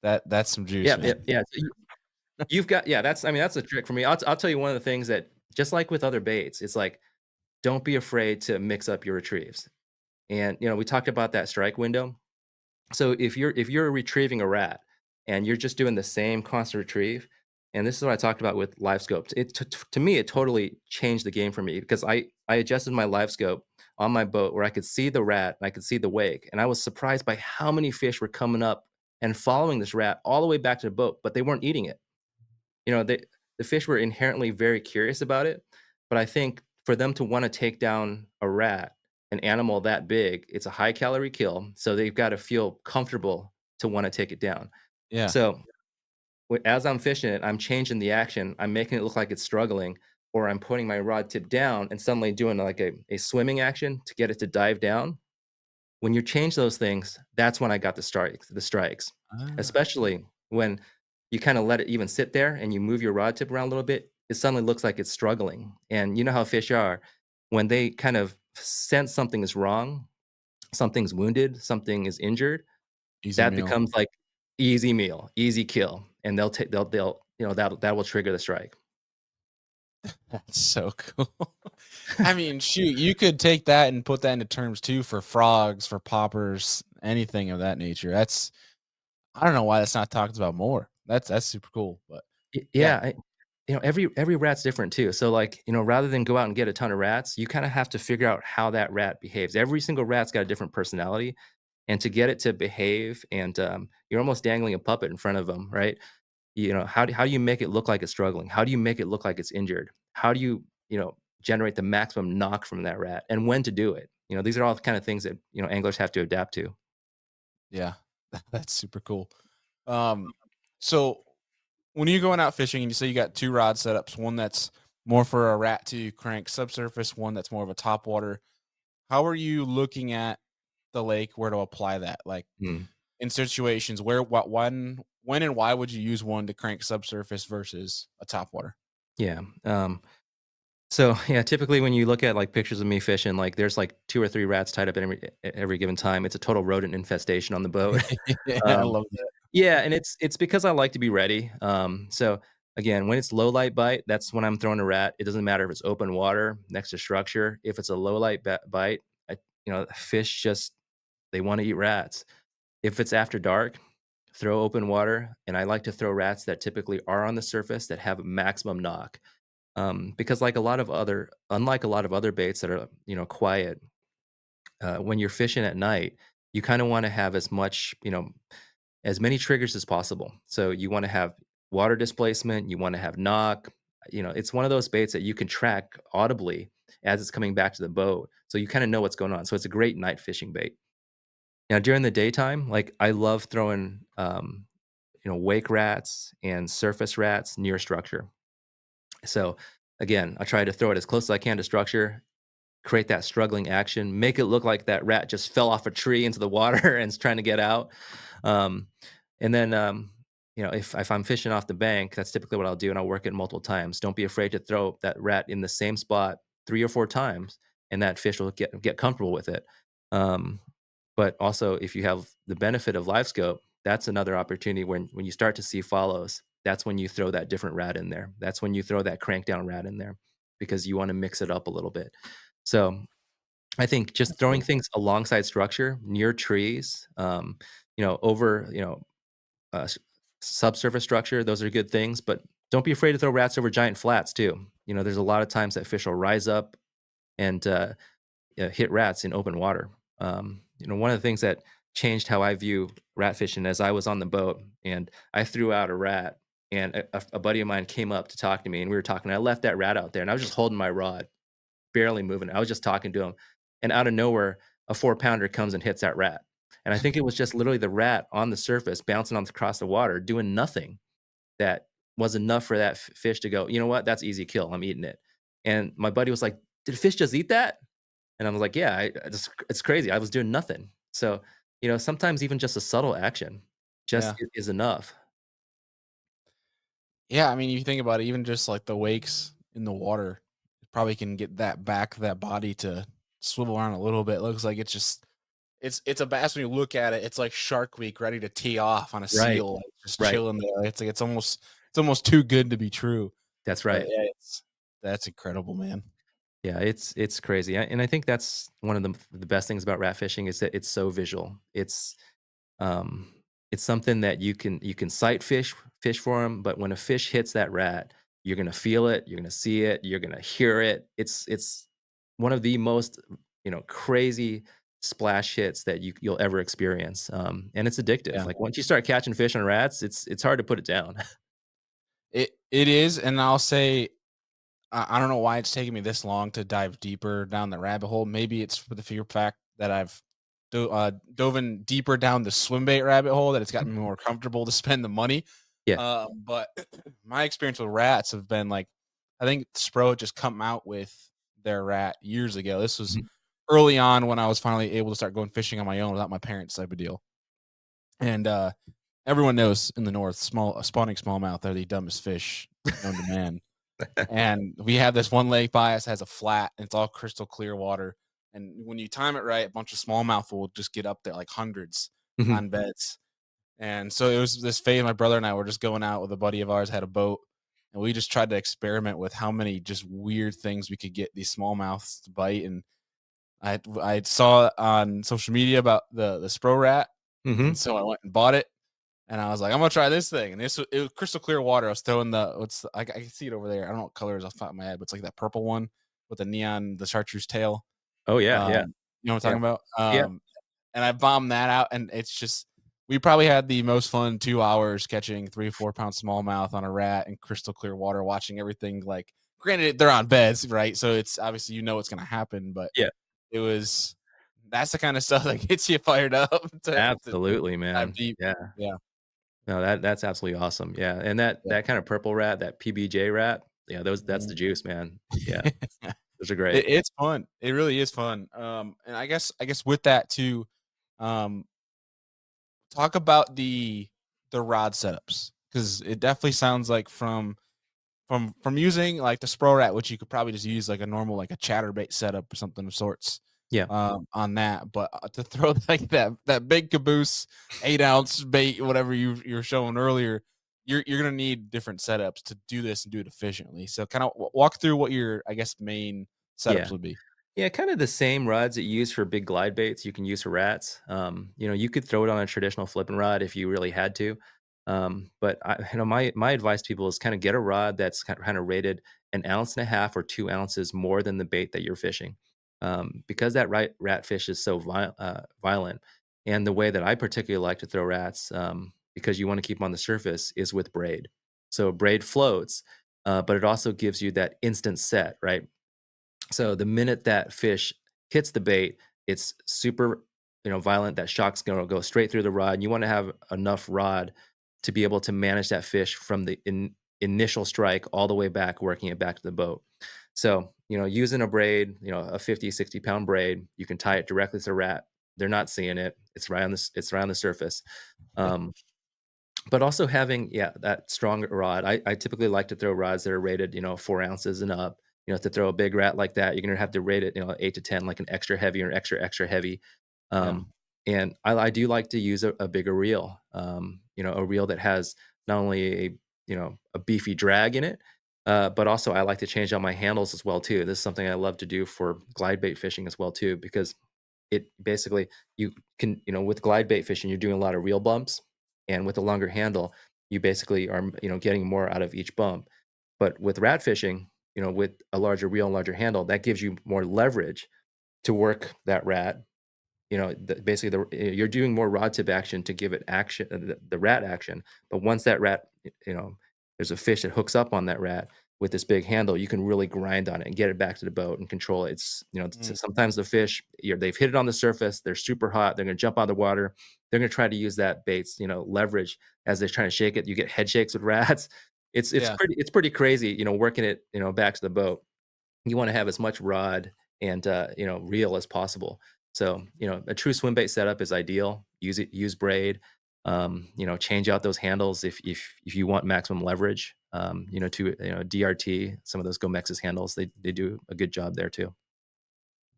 That's some juice, yeah, man. yeah, yeah. So you've got yeah, that's a trick for me. I'll tell you one of the things that just like with other baits, it's like, don't be afraid to mix up your retrieves. And we talked about that strike window. So if you're retrieving a rat and you're just doing the same constant retrieve, and this is what I talked about with live scopes. To me, it totally changed the game for me because I adjusted my live scope on my boat where I could see the rat and I could see the wake, and I was surprised by how many fish were coming up and following this rat all the way back to the boat, but they weren't eating it. The fish were inherently very curious about it, but I think for them to wanna take down a rat, an animal that big, it's a high calorie kill, so they've gotta feel comfortable to wanna take it down. Yeah. So, as I'm fishing it, I'm changing the action, I'm making it look like it's struggling, or I'm putting my rod tip down and suddenly doing like a swimming action to get it to dive down. When you change those things, that's when I got the strikes, Ah, especially when you kinda let it even sit there and you move your rod tip around a little bit, it suddenly looks like it's struggling, and you know how fish are, when they kind of sense something is wrong, something's wounded, something is injured, easy that meal. becomes like easy meal, easy kill, and they'll that will trigger the strike. That's so cool. I mean, shoot, you could take that and put that into terms too for frogs, for poppers, anything of that nature. That's I don't know why that's not talked about more. That's super cool, but yeah, Yeah, every rat's different too. So, like, rather than go out and get a ton of rats, you kinda have to figure out how that rat behaves. Every single rat's got a different personality, and to get it to behave and, you're almost dangling a puppet in front of them, right? How do you make it look like it's struggling? How do you make it look like it's injured? How do you generate the maximum knock from that rat, and when to do it? These are all the kind of things that, anglers have to adapt to. yeah, that's super cool. Um, so when you're going out fishing and you say you got two rod setups, one that's more for a rat to crank subsurface, one that's more of a top water. How are you looking at the lake where to apply that? Like Mm, in situations where what when and why would you use one to crank subsurface versus a top water? yeah, so, yeah, typically when you look at, like, pictures of me fishing, like, there's, like, 2 or 3 rats tied up at every given time. It's a total rodent infestation on the boat. Yeah, I Um, love that. yeah, and it's because I like to be ready. So, again, when it's low light bite, that's when I'm throwing a rat. It doesn't matter if it's open water next to structure. If it's a low light bite, fish just they wanna eat rats. If it's after dark, throw open water, and I like to throw rats that typically are on the surface that have a maximum knock. Because unlike a lot of other baits that are, quiet, when you're fishing at night, you kind of want to have as many triggers as possible. So you want to have water displacement, you want to have knock. It's one of those baits that you can track audibly as it's coming back to the boat. So you kind of know what's going on. So it's a great night fishing bait. Now during the daytime, like I love throwing, wake rats and surface rats near structure. So again, I try to throw it as close as I can to structure, create that struggling action, make it look like that rat just fell off a tree into the water and is trying to get out. Um, and then, if I'm fishing off the bank, that's typically what I'll do, and I'll work it multiple times. Don't be afraid to throw that rat in the same spot 3 or 4 times, and that fish will get comfortable with it. Um, but also, if you have the benefit of live scope, that's another opportunity when you start to see follows. That's when you throw that different rat in there. That's when you throw that crank down rat in there because you want to mix it up a little bit. So I think just That's throwing cool. things alongside structure, near trees, over, uh, s- subsurface structure, those are good things. But don't be afraid to throw rats over giant flats too. There's a lot of times that fish will rise up and hit rats in open water. One of the things that changed how I view rat fishing as I was on the boat and I threw out a rat. And a buddy of mine came up to talk to me, and we were talking. I left that rat out there, and I was just holding my rod, barely moving. I was just talking to him, and out of nowhere, a 4 pounder comes and hits that rat. And I think it was just literally the rat on the surface bouncing on across the water, doing nothing that was enough for that fish to go, you know what? That's easy kill. I'm eating it. And my buddy was like, "Did fish just eat that?" And I was like, "Yeah, it's crazy. I was doing nothing." So, sometimes even just a subtle action just Yeah. is enough. Yeah, I mean, you think about it, even just like the wakes in the water, probably can get that body to swivel around a little bit. Looks like it's just it's a bass when you look at it, it's like Shark Week ready to tee off on a Right. seal, like, just Right. chilling there. It's like it's almost too good to be true. That's But right. yeah, that's incredible, man. Yeah, it's crazy, and I think that's one of the best things about rat fishing is that it's so visual. Um, it's something that you can sight fish for them, but when a fish hits that rat, you're gonna feel it, you're gonna see it, you're gonna hear it. It's one of the most, crazy splash hits that you'll ever experience, and it's addictive. Yeah. Like, once you start catching fish on rats, it's hard to put it down. It is, and I'll say I don't know why it's taken me this long to dive deeper down the rabbit hole. Maybe it's for the fear fact that I've dove in deeper down the swim bait rabbit hole that it's gotten me more comfortable to spend the money. Yeah. But my experience with rats have been like, I think Spro just come out with their rat years ago. This was Mhm. early on when I was finally able to start going fishing on my own without my parents type of deal. And everyone knows in the north, spawning smallmouth are the dumbest fish known to man. And we have this one lake by us has a flat, and it's all crystal clear water. And when you time it right, a bunch of smallmouth will just get up there like hundreds Mhm. on beds. And so it was this phase. My brother and I were just going out with a buddy of ours had a boat, and we just tried to experiment with how many just weird things we could get these smallmouths to bite. And I saw on social media about the Spro rat, and Mhm. so I went and bought it. And I was like, I'm gonna try this thing. And it was crystal clear water. I was throwing I can see it over there. I don't know what color it is off the top of my head, but it's like that purple one with the chartreuse tail. Oh, yeah, yeah, Um, you know what yeah, I'm talking about? yeah. And I bombed that out, and it's just we probably had the most fun 2 hours catching 3 or 4 pound smallmouth on a rat in crystal clear water, watching everything. Like, granted, they're on beds, right? So it's obviously what's gonna happen, but Yeah. it was that's the kind of stuff that gets you fired up to Absolutely, dive man. deep. Yeah. Yeah, No, that's absolutely awesome. Yeah, and that yeah. that kind of purple rat, that PBJ rat, yeah, that's the Mhm. juice, man. Yeah, those are great. It's fun. It really is fun. And I guess with that too, um, talk about the rod setups because it definitely sounds like from using like the Spro Rat, which you could probably just use like a normal like a chatterbait setup or something of sorts Yeah. on that. But to throw like that big caboose 8 ounce bait, whatever you're showing earlier, you're gonna need different setups to do this and do it efficiently. So kind of walk through what your I guess main setups Yeah. would be. Yeah, kind of the same rods that you use for big glide baits, you can use for rats. You could throw it on a traditional flipping rod if you really had to. But my advice to people is kind of get a rod that's kind of rated an ounce and a half or 2 ounces more than the bait that you're fishing. Because that rat fish is so violent. And the way that I particularly like to throw rats, because you want to keep them on the surface, is with braid. So braid floats, but it also gives you that instant set, right? So the minute that fish hits the bait, it's super, violent. That shock's gonna go straight through the rod. And you want to have enough rod to be able to manage that fish from the initial strike all the way back, working it back to the boat. So, using a braid, a 50, 60 pound braid, you can tie it directly to the rat. They're not seeing it. It's right on the surface. Um, but also having, yeah, that strong rod. I typically like to throw rods that are rated, 4 ounces and up. To throw a big rat like that, you're gonna have to rate it, 8 to 10, like an extra heavy or extra heavy. Yeah. And I do like to use a bigger reel. A reel that has not only a beefy drag in it, but also I like to change out my handles as well too. This is something I love to do for glide bait fishing as well too, because it basically you can, with glide bait fishing, you're doing a lot of reel bumps, and with a longer handle, you basically are, getting more out of each bump. But with rat fishing, with a larger reel and larger handle, that gives you more leverage to work that rat. Basically, you're doing more rod tip action to give it action, the rat action. But once that rat, there's a fish that hooks up on that rat with this big handle, you can really grind on it and get it back to the boat and control it. Mm, Sometimes the fish, they've hit it on the surface, they're super hot, they're going to jump out of the water, they're going to try to use that bait's, leverage as they're trying to shake it. You get head shakes with rats. It's yeah. pretty crazy, working it, back to the boat. You wanna have as much rod and, reel as possible. So, a true swim bait setup is ideal. Use braid, change out those handles if you want maximum leverage, DRT, some of those Gomex's handles, they do a good job there too.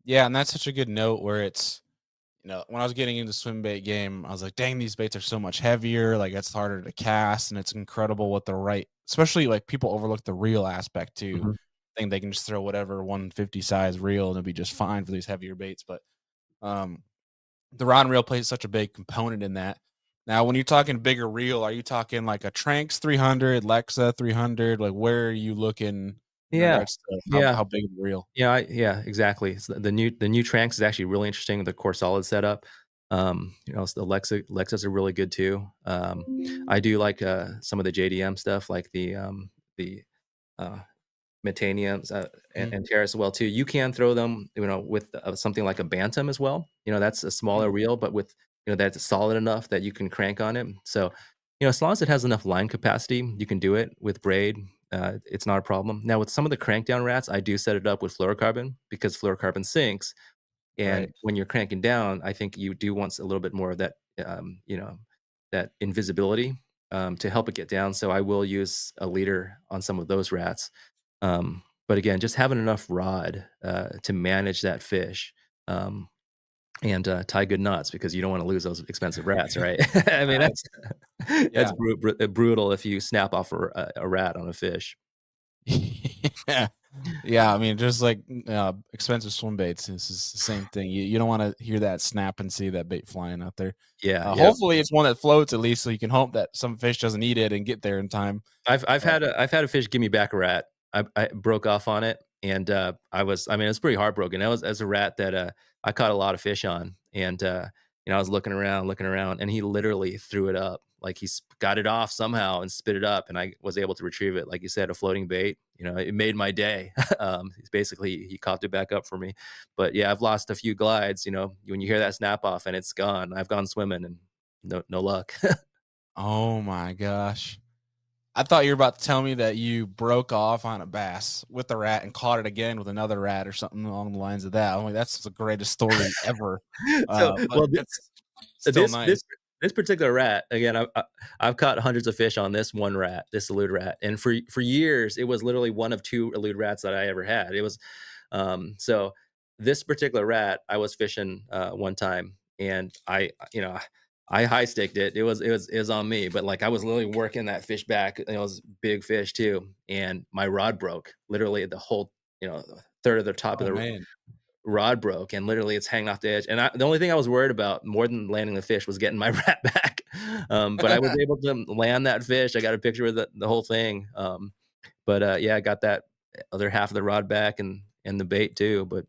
Yeah, and that's such a good note where it's when I was getting into swim bait game, I was like, dang, these baits are so much heavier. Like it's harder to cast, and it's incredible what the right, especially like people overlook the real aspect too. Mhm. think they can just throw whatever 150 size reel and it'll be just fine for these heavier baits. But um, the rod and reel plays such a big component in that. Now, when you're talking bigger reel, are you talking like a Tranx 300, Lexa 300? Like, where are you looking in Yeah, regards to yeah. how big of the reel? Yeah, exactly. So the new Tranx is actually really interesting with the core solid setup. So the Lexas are really good too. I do like some of the JDM stuff, like the uh, Metaniums, Mhm, and Terra as well too. You can throw them, with something like a Bantam as well. That's a mhm, smaller reel, but with that's solid enough that you can crank on it. So, as long as it has enough line capacity, you can do it with braid. It's not a problem. Now, with some of the crankdown rats, I do set it up with fluorocarbon because fluorocarbon sinks. right. And when you're cranking down, I think you do want a little bit more of that, that invisibility to help it get down. So I will use a leader on some of those rats. But again, just having enough rod to manage that fish, and tie good knots because you don't want to lose those expensive rats, right? I mean, that's Yeah. brutal if you snap off a rat on a fish. Yeah. Yeah, I mean, just like, expensive swim baits, this is the same thing. You don't wanna hear that snap and see that bait flying out there. Yeah, yeah. Hopefully, it's one that floats at least so you can hope that some fish doesn't eat it and get there in time. Uh I've had a fish give me back a rat. I broke off on it, and I mean, it was pretty heartbroken. That was as a rat that I caught a lot of fish on, and I was looking around, and he literally threw it up. Like got it off somehow and spit it up, and I was able to retrieve it. Like you said, a floating bait. It made my day. He's basically he coughed it back up for me. But yeah, I've lost a few glides. When you hear that snap off and it's gone, I've gone swimming and no luck. oh my gosh. I thought you were about to tell me that you broke off on a bass with the rat and caught it again with another rat or something along the lines of that. I'm like, "That's the greatest story ever." So, But well, it's still This nice. this this particular rat, again, I've caught hundreds of fish on this one rat, this elude rat, and for years, it was literally one of 2 elude rats that I ever had. It was, so this particular rat, I was fishing, one time, and I high staked it. It was on me, but, like, I was literally working that fish back, and it was big fish too, and my rod broke. Literally, the whole, third of the top of Oh, the man. rod broke and literally it's hanging off the edge. And the only thing I was worried about more than landing the fish was getting my rat back. But I was able to land that fish. I got a picture of the whole thing. But yeah, I got that other half of the rod back and the bait too. But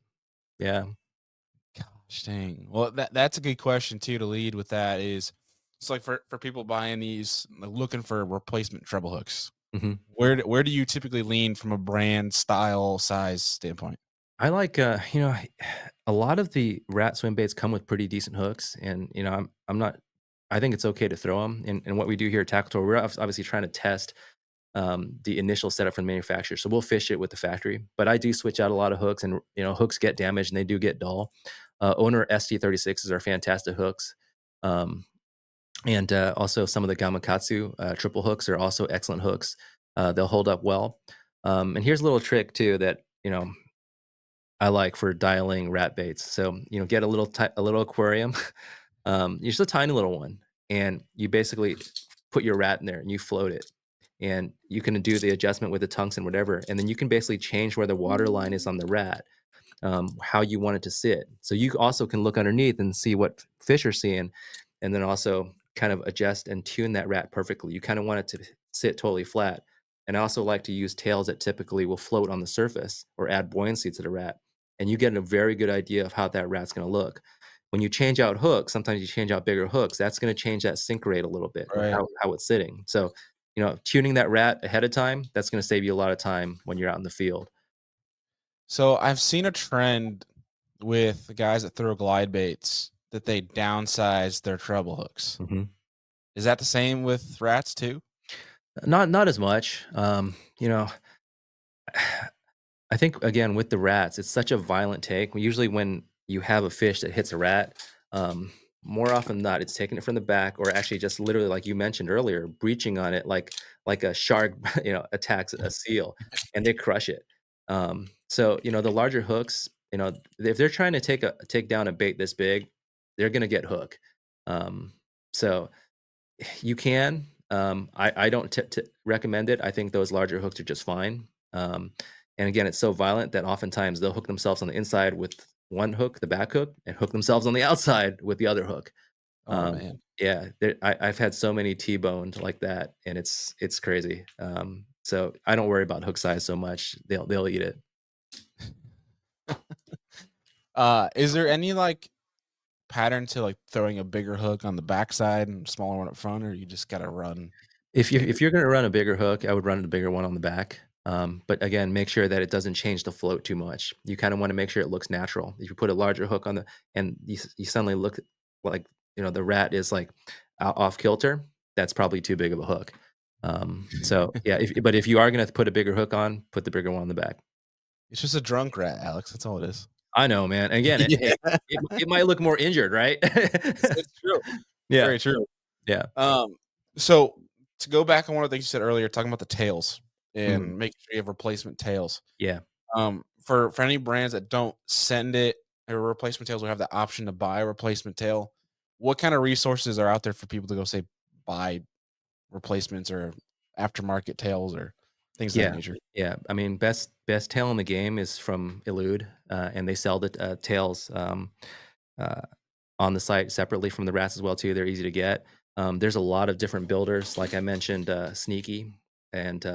yeah. Gosh dang. Well, that's a good question too to lead with that is it's like for people buying these, like, looking for replacement treble hooks. Mhm. Where do you typically lean from a brand, style, size standpoint? I like, a lot of the rat swim baits come with pretty decent hooks, and I'm not. I think it's okay to throw them. And what we do here at Tackle Tour, we're obviously trying to test the initial setup from the manufacturer. So we'll fish it with the factory, but I do switch out a lot of hooks, and hooks get damaged and they do get dull. Owner ST36s are fantastic hooks, um, and also some of the Gamakatsu triple hooks are also excellent hooks. They'll hold up well. And here's a little trick too that I like for dialing rat baits. So get a little aquarium, just a tiny little one, and you basically put your rat in there and you float it, and you can do the adjustment with the tungsten, whatever, and then you can basically change where the water line is on the rat, how you want it to sit. So you also can look underneath and see what fish are seeing, and then also kind of adjust and tune that rat perfectly. You kind of want it to sit totally flat. And I also like to use tails that typically will float on the surface or add buoyancy to the rat. And you get a very good idea of how that rat's going to look. When you change out hooks, sometimes you change out bigger hooks. That's going to change that sink rate a little bit or Right. how it's sitting. So, tuning that rat ahead of time, that's going to save you a lot of time when you're out in the field. So I've seen a trend with the guys that throw glide baits that they downsize their treble hooks. Mhm. Is that the same with rats too? Not as much. I think again with the rats, it's such a violent take. Usually, when you have a fish that hits a rat, um, more often than not, it's taking it from the back, or actually just literally, like you mentioned earlier, breaching on it, like a shark, attacks a seal, and they crush it. So the larger hooks, if they're trying to take down a bait this big, they're gonna get hook. Um, so you can. I don't recommend it. I think those larger hooks are just fine. And again, it's so violent that oftentimes they'll hook themselves on the inside with one hook, the back hook, and hook themselves on the outside with the other hook. Oh man. Yeah, I've had so many T-boned like that, and it's crazy. So I don't worry about hook size so much. They'll eat it. Is there any like pattern to like throwing a bigger hook on the backside and a smaller one up front, or you just gotta run If standard? you're gonna run a bigger hook, I would run the bigger one on the back. But again, make sure that it doesn't change the float too much. You kind of want to make sure it looks natural. If you put a larger hook on the and you suddenly look like the rat is like off kilter, that's probably too big of a hook. So yeah, but if you are gonna put a bigger hook on, put the bigger one on the back. It's just a drunk rat, Alex. That's all it is. I know, man. Again, Yeah, it might look more injured, right? it's true. It's Yeah, very true. yeah. So to go back on one of the things you said earlier, talking about the tails Mhm. and making sure you have replacement tails. Yeah. For any brands that don't send it or replacement tails or have the option to buy a replacement tail, what kind of resources are out there for people to go say buy replacements or aftermarket tails or things of that Yeah, nature? yeah. I mean, best tail in the game is from Elude, and they sell the tails uh, on the site separately from the rats as well too. They're easy to get. There's a lot of different builders, like I mentioned, Sneaky, and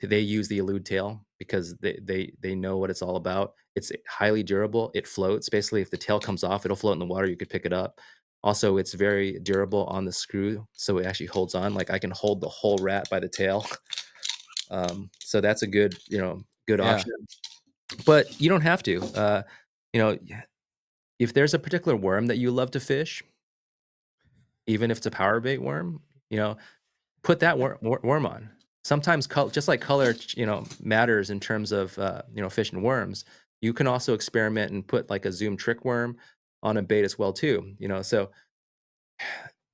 they use the Elude tail because they know what it's all about. It's highly durable. It floats. Basically, if the tail comes off, it'll float in the water. You could pick it up. Also, it's very durable on the screw, so it actually holds on. Like I can hold the whole rat by the tail. So that's a good Yeah. option, but you don't have to. You know, if there's a particular worm that you love to fish, even if it's a power bait worm, you know, put that worm on. Sometimes just like color, matters in terms of fishing worms. You can also experiment and put like a zoom trick worm on a bait as well too. So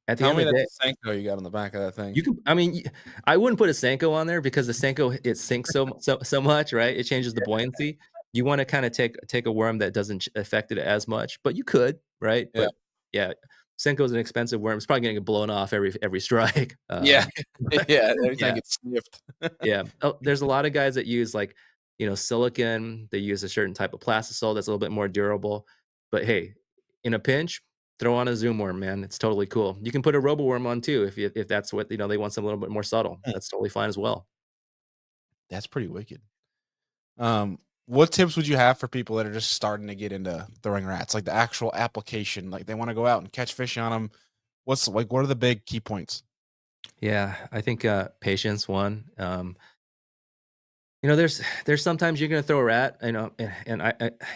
at the Tell end me of the that's day, a Senko you got on the back of that thing. you can I mean, I wouldn't put a Senko on there because the Senko, it sinks so much, right? It changes the buoyancy. You wanna kinda take a worm that doesn't affect it as much, but you could, right? Yeah. But, yeah, Senko's an expensive worm. It's probably gonna get blown off every strike. Yeah. But Yeah, every time it yeah, gets sniffed. yeah. Oh, there's a lot of guys that use, like, silicon. They use a certain type of plastisol that's a little bit more durable. But, hey, in a pinch, throw on a Zoom worm, man. It's totally cool. You can put a robo worm on too if that's what, they want something a little bit more subtle. Hmm, That's totally fine as well. that's pretty wicked. What tips would you have for people that are just starting to get into throwing rats? Like the actual application, like they want to go out and catch fish on them. What are the big key points? Yeah, I think, patience, one. There's sometimes you're gonna throw a rat, and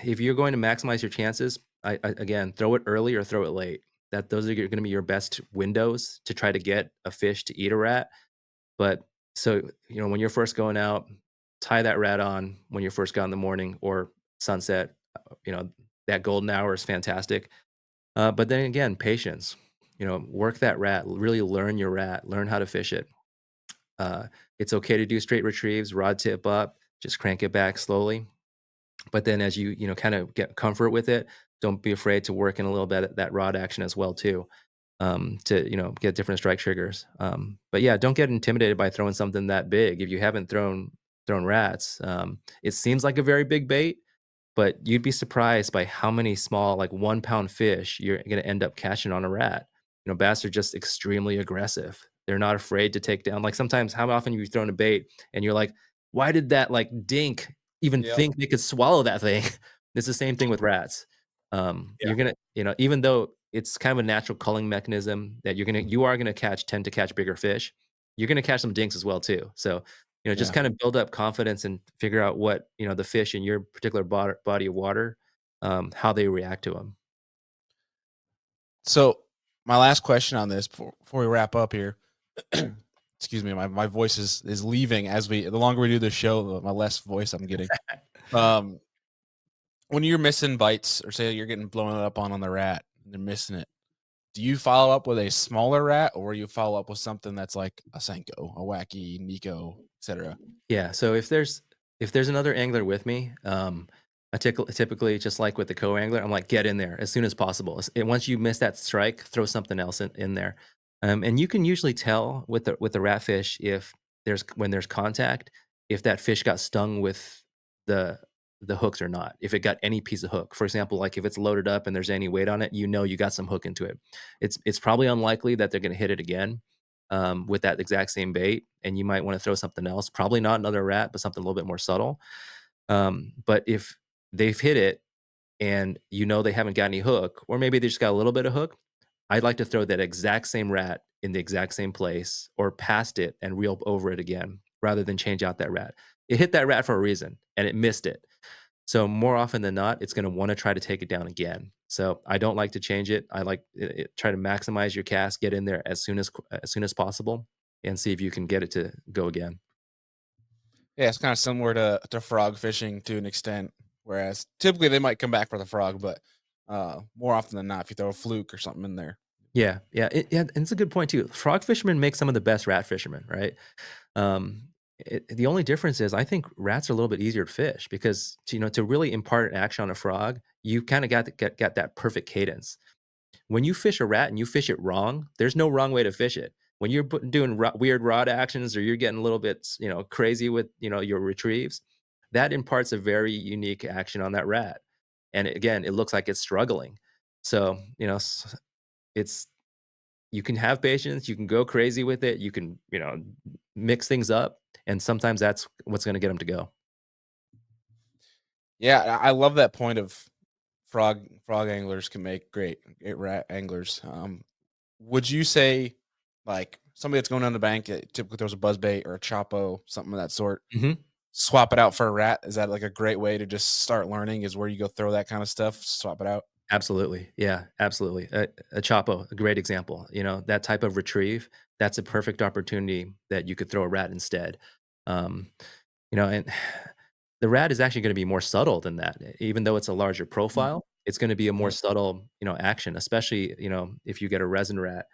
if you're going to maximize your chances, again, throw it early or throw it late. Those are gonna be your best windows to try to get a fish to eat a rat. But so, when you're first going out, tie that rat on when you're first got in the morning or sunset. That golden hour is fantastic. But then again, patience. Work that rat, really learn your rat, learn how to fish it. Uh, it's okay to do straight retrieves, rod tip up, just crank it back slowly. But then as you kind of get comfort with it, don't be afraid to work in a little bit of that rod action as well too, to get different strike triggers. But yeah, don't get intimidated by throwing something that big. If you haven't thrown rats, it seems like a very big bait, but you'd be surprised by how many small, like 1 pound fish you're going to end up catching on a rat. Bass are just extremely aggressive. They're not afraid to take down. Like sometimes, how often you've thrown a bait and you're like, why did that like dink even Yep. think they could swallow that thing? It's the same thing with rats. Yeah. You're gonna, even though it's kind of a natural culling mechanism that you are gonna tend to catch bigger fish, you're gonna catch some dinks as well too. So just Yeah. kind of build up confidence and figure out what, the fish in your particular body of water, how they react to them. So my last question on this before we wrap up here. Excuse me, my voice is leaving as the longer we do this show, my less voice I'm getting. Um, when you're missing bites or say you're getting blown up on the rat and they're missing it, do you follow up with a smaller rat or you follow up with something that's like a Senko, a Wacky, Nico, etc.? Yeah, so if there's another angler with me, I typically, just like with the co-angler, I'm like, "Get in there as soon as possible." And once you miss that strike, throw something else in there. And you can usually tell with the ratfish if there's when there's contact, if that fish got stung with the the hooks or not. If it got any piece of hook, for example, like if it's loaded up and there's any weight on it, you know you got some hook into it. It's probably unlikely that they're going to hit it again with that exact same bait, and you might want to throw something else. Probably not another rat, but something a little bit more subtle. But if they've hit it and you know they haven't got any hook, or maybe they just got a little bit of hook, I'd like to throw that exact same rat in the exact same place or past it and reel over it again rather than change out that rat. It hit that rat for a reason and it missed it. So more often than not, it's going to want to try to take it down again. So I don't like to change it. I like try to maximize your cast, get in there as soon as possible, and see if you can get it to go again. Yeah, it's kind of similar to frog fishing to an extent. Whereas typically they might come back for the frog, but more often than not, if you throw a fluke or something in there. Yeah, yeah, yeah, and it's a good point too. Frog fishermen make some of the best rat fishermen, right? Um, the only difference is I think rats are a little bit easier to fish because to really impart an action on a frog, you kind of got that perfect cadence. When you fish a rat and you fish it wrong, there's no wrong way to fish it. When you're doing weird rod actions or you're getting a little bit crazy with your retrieves, that imparts a very unique action on that rat. And again, it looks like it's struggling. So it's you can have patience, you can go crazy with it, you can, mix things up, and sometimes that's what's gonna get them to go. Yeah, I love that point of frog anglers can make great rat anglers. Would you say like somebody that's going down the bank typically throws a buzz bait or a chopo, something of that sort? Mhm. Swap it out for a rat. Is that like a great way to just start learning? Is where you go throw that kind of stuff, swap it out? Absolutely. Yeah, absolutely. A Chapo, a great example. That type of retrieve, that's a perfect opportunity that you could throw a rat instead. Um, and the rat is actually gonna be more subtle than that. Even though it's a larger Mm, profile, it's gonna be a more mhm. subtle, action, especially, if you get a resin rat,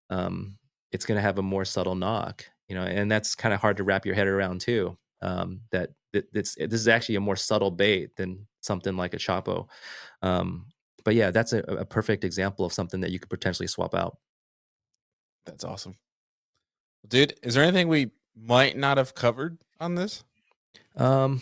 um, it's gonna have a more subtle knock, and that's kinda hard to wrap your head around too, that this is actually a more subtle bait than something like a Chapo. Um, but yeah, that's a perfect example of something that you could potentially swap out. That's awesome. Dude, is there anything we might not have covered on this? Um,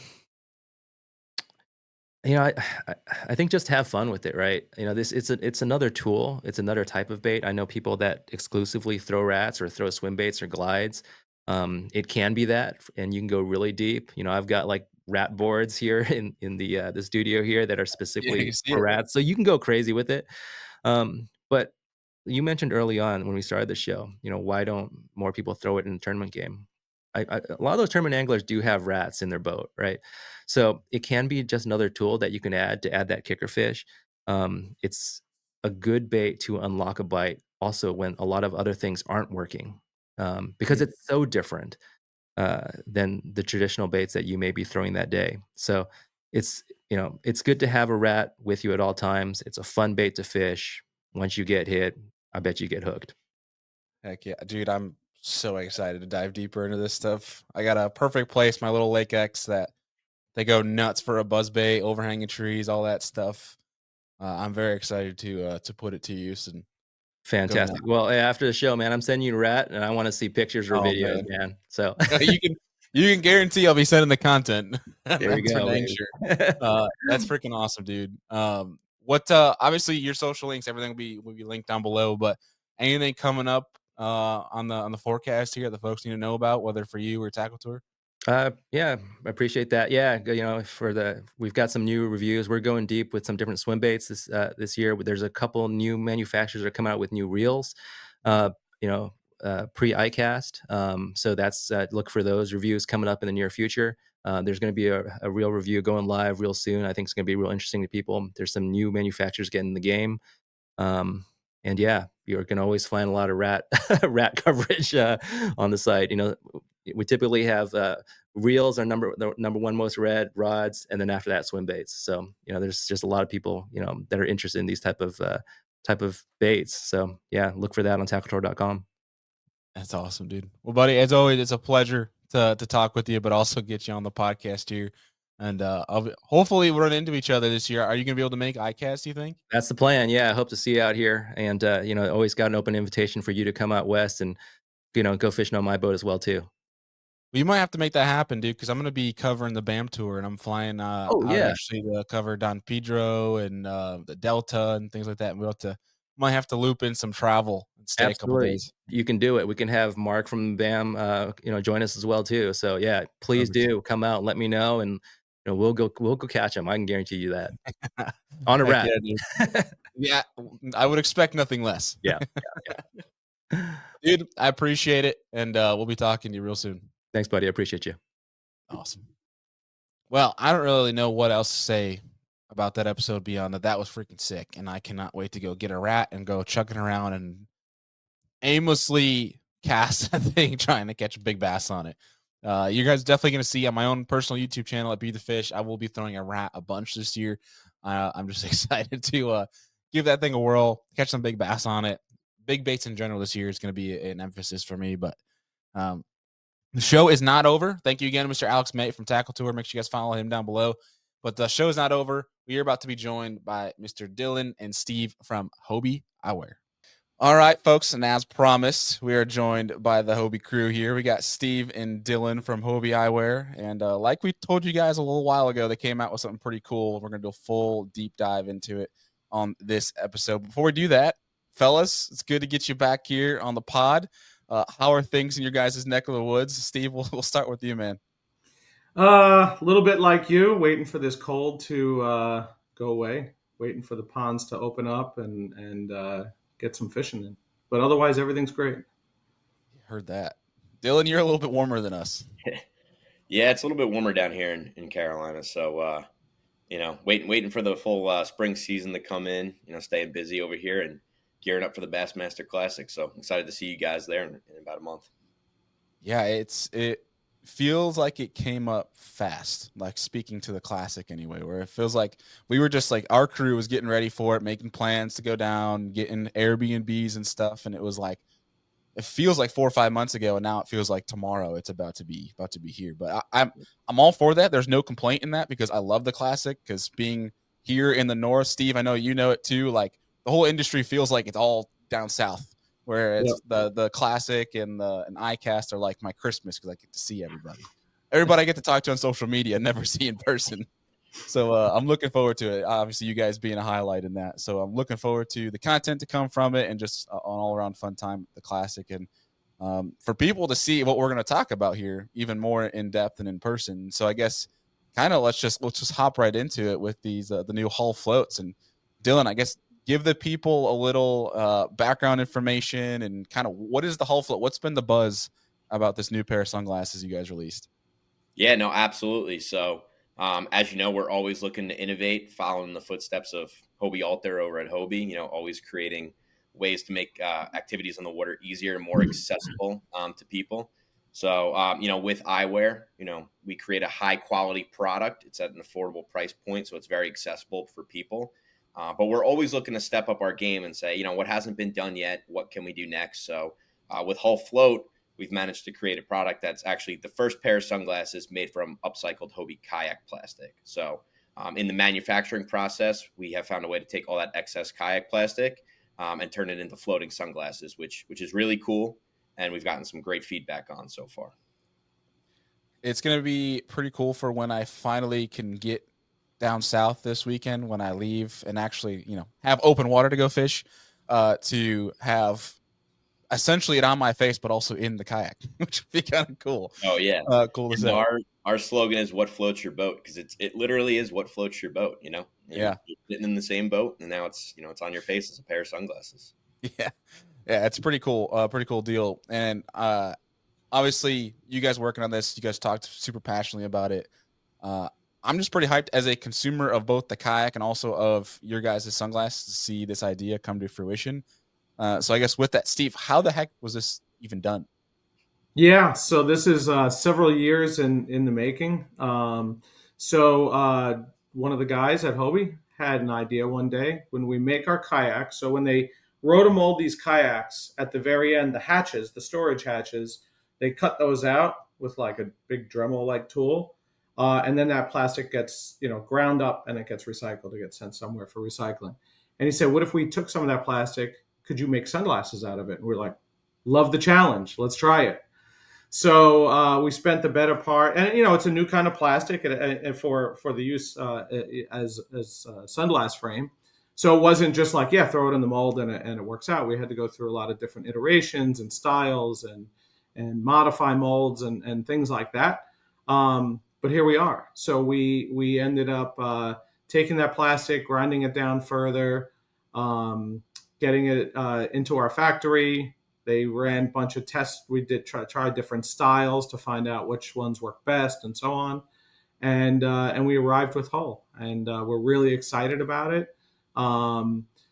You know, I I I think just have fun with it, right? This it's another tool. It's another type of bait. I know people that exclusively throw rats or throw swim baits or glides. It can be that, and you can go really deep. I've got like rat boards here in the studio here that are Yeah, specifically you see for it. rats, so you can go crazy with it. But you mentioned early on when we started the show, why don't more people throw it in a tournament game? A lot of those tournament anglers do have rats in their boat, right? So it can be just another tool that you can add to add that kicker fish. It's a good bait to unlock a bite also when a lot of other things aren't working because Mm, it's so different than the traditional baits that you may be throwing that day. So it's good to have a rat with you at all times. It's a fun bait to fish. Once you get hit, I bet you get hooked. heck yeah. Dude, I'm so excited to dive deeper into this stuff. I got a perfect place, my little Lake X that they go nuts for a buzz bait, overhanging trees, all that stuff. I'm very excited to put it to use and go nuts. Fantastic. Well, after the show, man, I'm sending you a rat, and I want to see pictures or Oh videos, man. man. So You can guarantee I'll be sending the content. there you That's for go, dang sure. baby. That's freaking awesome, dude. What obviously your social links, everything will be linked down below, but anything coming up on the forecast here that folks need to know about, whether for you or Tackle Tour? Yeah, I appreciate that. Yeah, we've got some new reviews. We're going deep with some different swim baits this year. There's a couple new manufacturers that are coming out with new reels, uh, you know, pre iCast. So that's look for those reviews coming up in the near future. There's going to be a real review going live real soon. I think it's going to be real interesting to people. There's some new manufacturers getting in the game. Um, and yeah, you're gonna always find a lot of rat rat coverage on the site. We typically have reels are the number one most read, rods, and then after that swim baits. So there's just a lot of people that are interested in these type of baits. So yeah, look for that on tackletore.com. That's awesome, dude. Well, buddy, as always, it's a pleasure to talk with you, but also get you on the podcast here. And hopefully we'll run into each other this year. Are you gonna be able to make iCast, you think? That's the plan. Yeah, I hope to see you out here, and always got an open invitation for you to come out west and go fishing on my boat as well too. Well, you might have to make that happen, dude, because I'm gonna be covering the BAM tour, and I'm flying, Oh, out yeah, actually to cover Don Pedro and, the Delta and things like that, and we'll have to might have to loop in some travel and stay a couple absolutely. days. You can do it. We can have Mark from BAM, join us as well too. So, yeah, please Perfect. do come out and let me know, and, we'll go catch him. I can guarantee you that. On a Heck rat. yeah, dude. Yeah, I would expect nothing less. Yeah, yeah. Dude, I appreciate it, and, we'll be talking to you real soon. Thanks, buddy. I appreciate you. Awesome. Well, I don't really know what else to say about that episode beyond that. That was freaking sick, and I cannot wait to go get a rat and go chucking around and aimlessly cast a thing trying to catch a big bass on it. You guys definitely going to see on my own personal YouTube channel at Be the Fish. I will be throwing a rat a bunch this year. I'm just excited to give that thing a whirl, catch some big bass on it. Big baits in general this year is going to be an emphasis for me, but um, the show is not over. Thank you again, Mr. Alex Mei from Tackle Tour. Make sure you guys follow him down below. But the show is not over. We are about to be joined by Mr. Dylan and Steve from Hobie Eyewear. All right, folks, and as promised, we are joined by the Hobie crew here. We got Steve and Dylan from Hobie Eyewear, and like we told you guys a little while ago, they came out with something pretty cool. We're gonna do a full deep dive into it on this episode. Before we do that, fellas, it's good to get you back here on the pod. How are things in your guys' neck of the woods? Steve, we'll start with you, man. A little bit like you, waiting for this cold to go away, waiting for the ponds to open up and get some fishing in. But otherwise, everything's great. Heard that, Dylan. You're a little bit warmer than us. Yeah, it's a little bit warmer down here in Carolina. So, waiting for the full spring season to come in, staying busy over here and gearing up for the Bassmaster Classic. So excited to see you guys there in about a month. Yeah, it feels like it came up fast, like speaking to the classic anyway, where it feels like we were just like our crew was getting ready for it, making plans to go down, getting Airbnbs and stuff, and it was like it feels like 4 or 5 months ago, and now it feels like tomorrow. It's about to be here. But I'm all for that. There's no complaint in that because I love the classic. Because being here in the north, Steve, I know you know it too. Like the whole industry feels like it's all down south, where Yep. it's the classic and the and iCast are like my Christmas because I get to see everybody. Everybody I get to talk to on social media, never see in person. So I'm looking forward to it. Obviously, you guys being a highlight in that. So I'm looking forward to the content to come from it and just an all around fun time, the classic, and for people to see what we're going to talk about here even more in depth and in person. So I guess kind of let's just hop right into it with these the new Hull floats. And Dylan, I guess give the people a little background information and kind of what is the Hull float? What's been the buzz about this new pair of sunglasses you guys released? Yeah, no, absolutely. So, as you know, we're always looking to innovate, following the footsteps of Hobie Alter over at Hobie. Always creating ways to make activities on the water easier and more accessible to people. So, with eyewear, we create a high quality product. It's at an affordable price point, so it's very accessible for people. But we're always looking to step up our game and say, what hasn't been done yet? What can we do next? So, with Hull Float, we've managed to create a product that's actually the first pair of sunglasses made from upcycled Hobie kayak plastic. So, in the manufacturing process, we have found a way to take all that excess kayak plastic and turn it into floating sunglasses, which is really cool, and we've gotten some great feedback on so far. It's going to be pretty cool for when I finally can get down south this weekend when I leave and actually, have open water to go fish, to have essentially it on my face, but also in the kayak, which would be kind of cool. Oh yeah, Cool to and say. our slogan is "What floats your boat?" because it literally is what floats your boat. Yeah. You're sitting in the same boat, and now it's on your face as a pair of sunglasses. Yeah. Yeah. It's pretty cool. Pretty cool deal. And obviously, you guys working on this, you guys talked super passionately about it. Uh, I'm just pretty hyped as a consumer of both the kayak and also of your guys' sunglasses to see this idea come to fruition. So I guess with that, Steve, how the heck was this even done? Yeah, so this is several years in the making. So one of the guys at Hobie had an idea one day when we make our kayaks. So when they rotomold these kayaks at the very end, the hatches, the storage hatches, they cut those out with like a big Dremel-like tool, and then that plastic gets ground up and it gets recycled. It gets sent somewhere for recycling. And he said, "What if we took some of that plastic? Could you make sunglasses out of it?" And we're like, "Love the challenge. Let's try it." So we spent the better part, and it's a new kind of plastic for the use as sunglass frame. So it wasn't just like, yeah, throw it in the mold and it works out. We had to go through a lot of different iterations and styles and modify molds and things like that. But here we are. So we ended up taking that plastic, grinding it down further, getting it into our factory. They ran a bunch of tests. We did try different styles to find out which ones work best and so on. And we arrived with Hull, and we're really excited about it.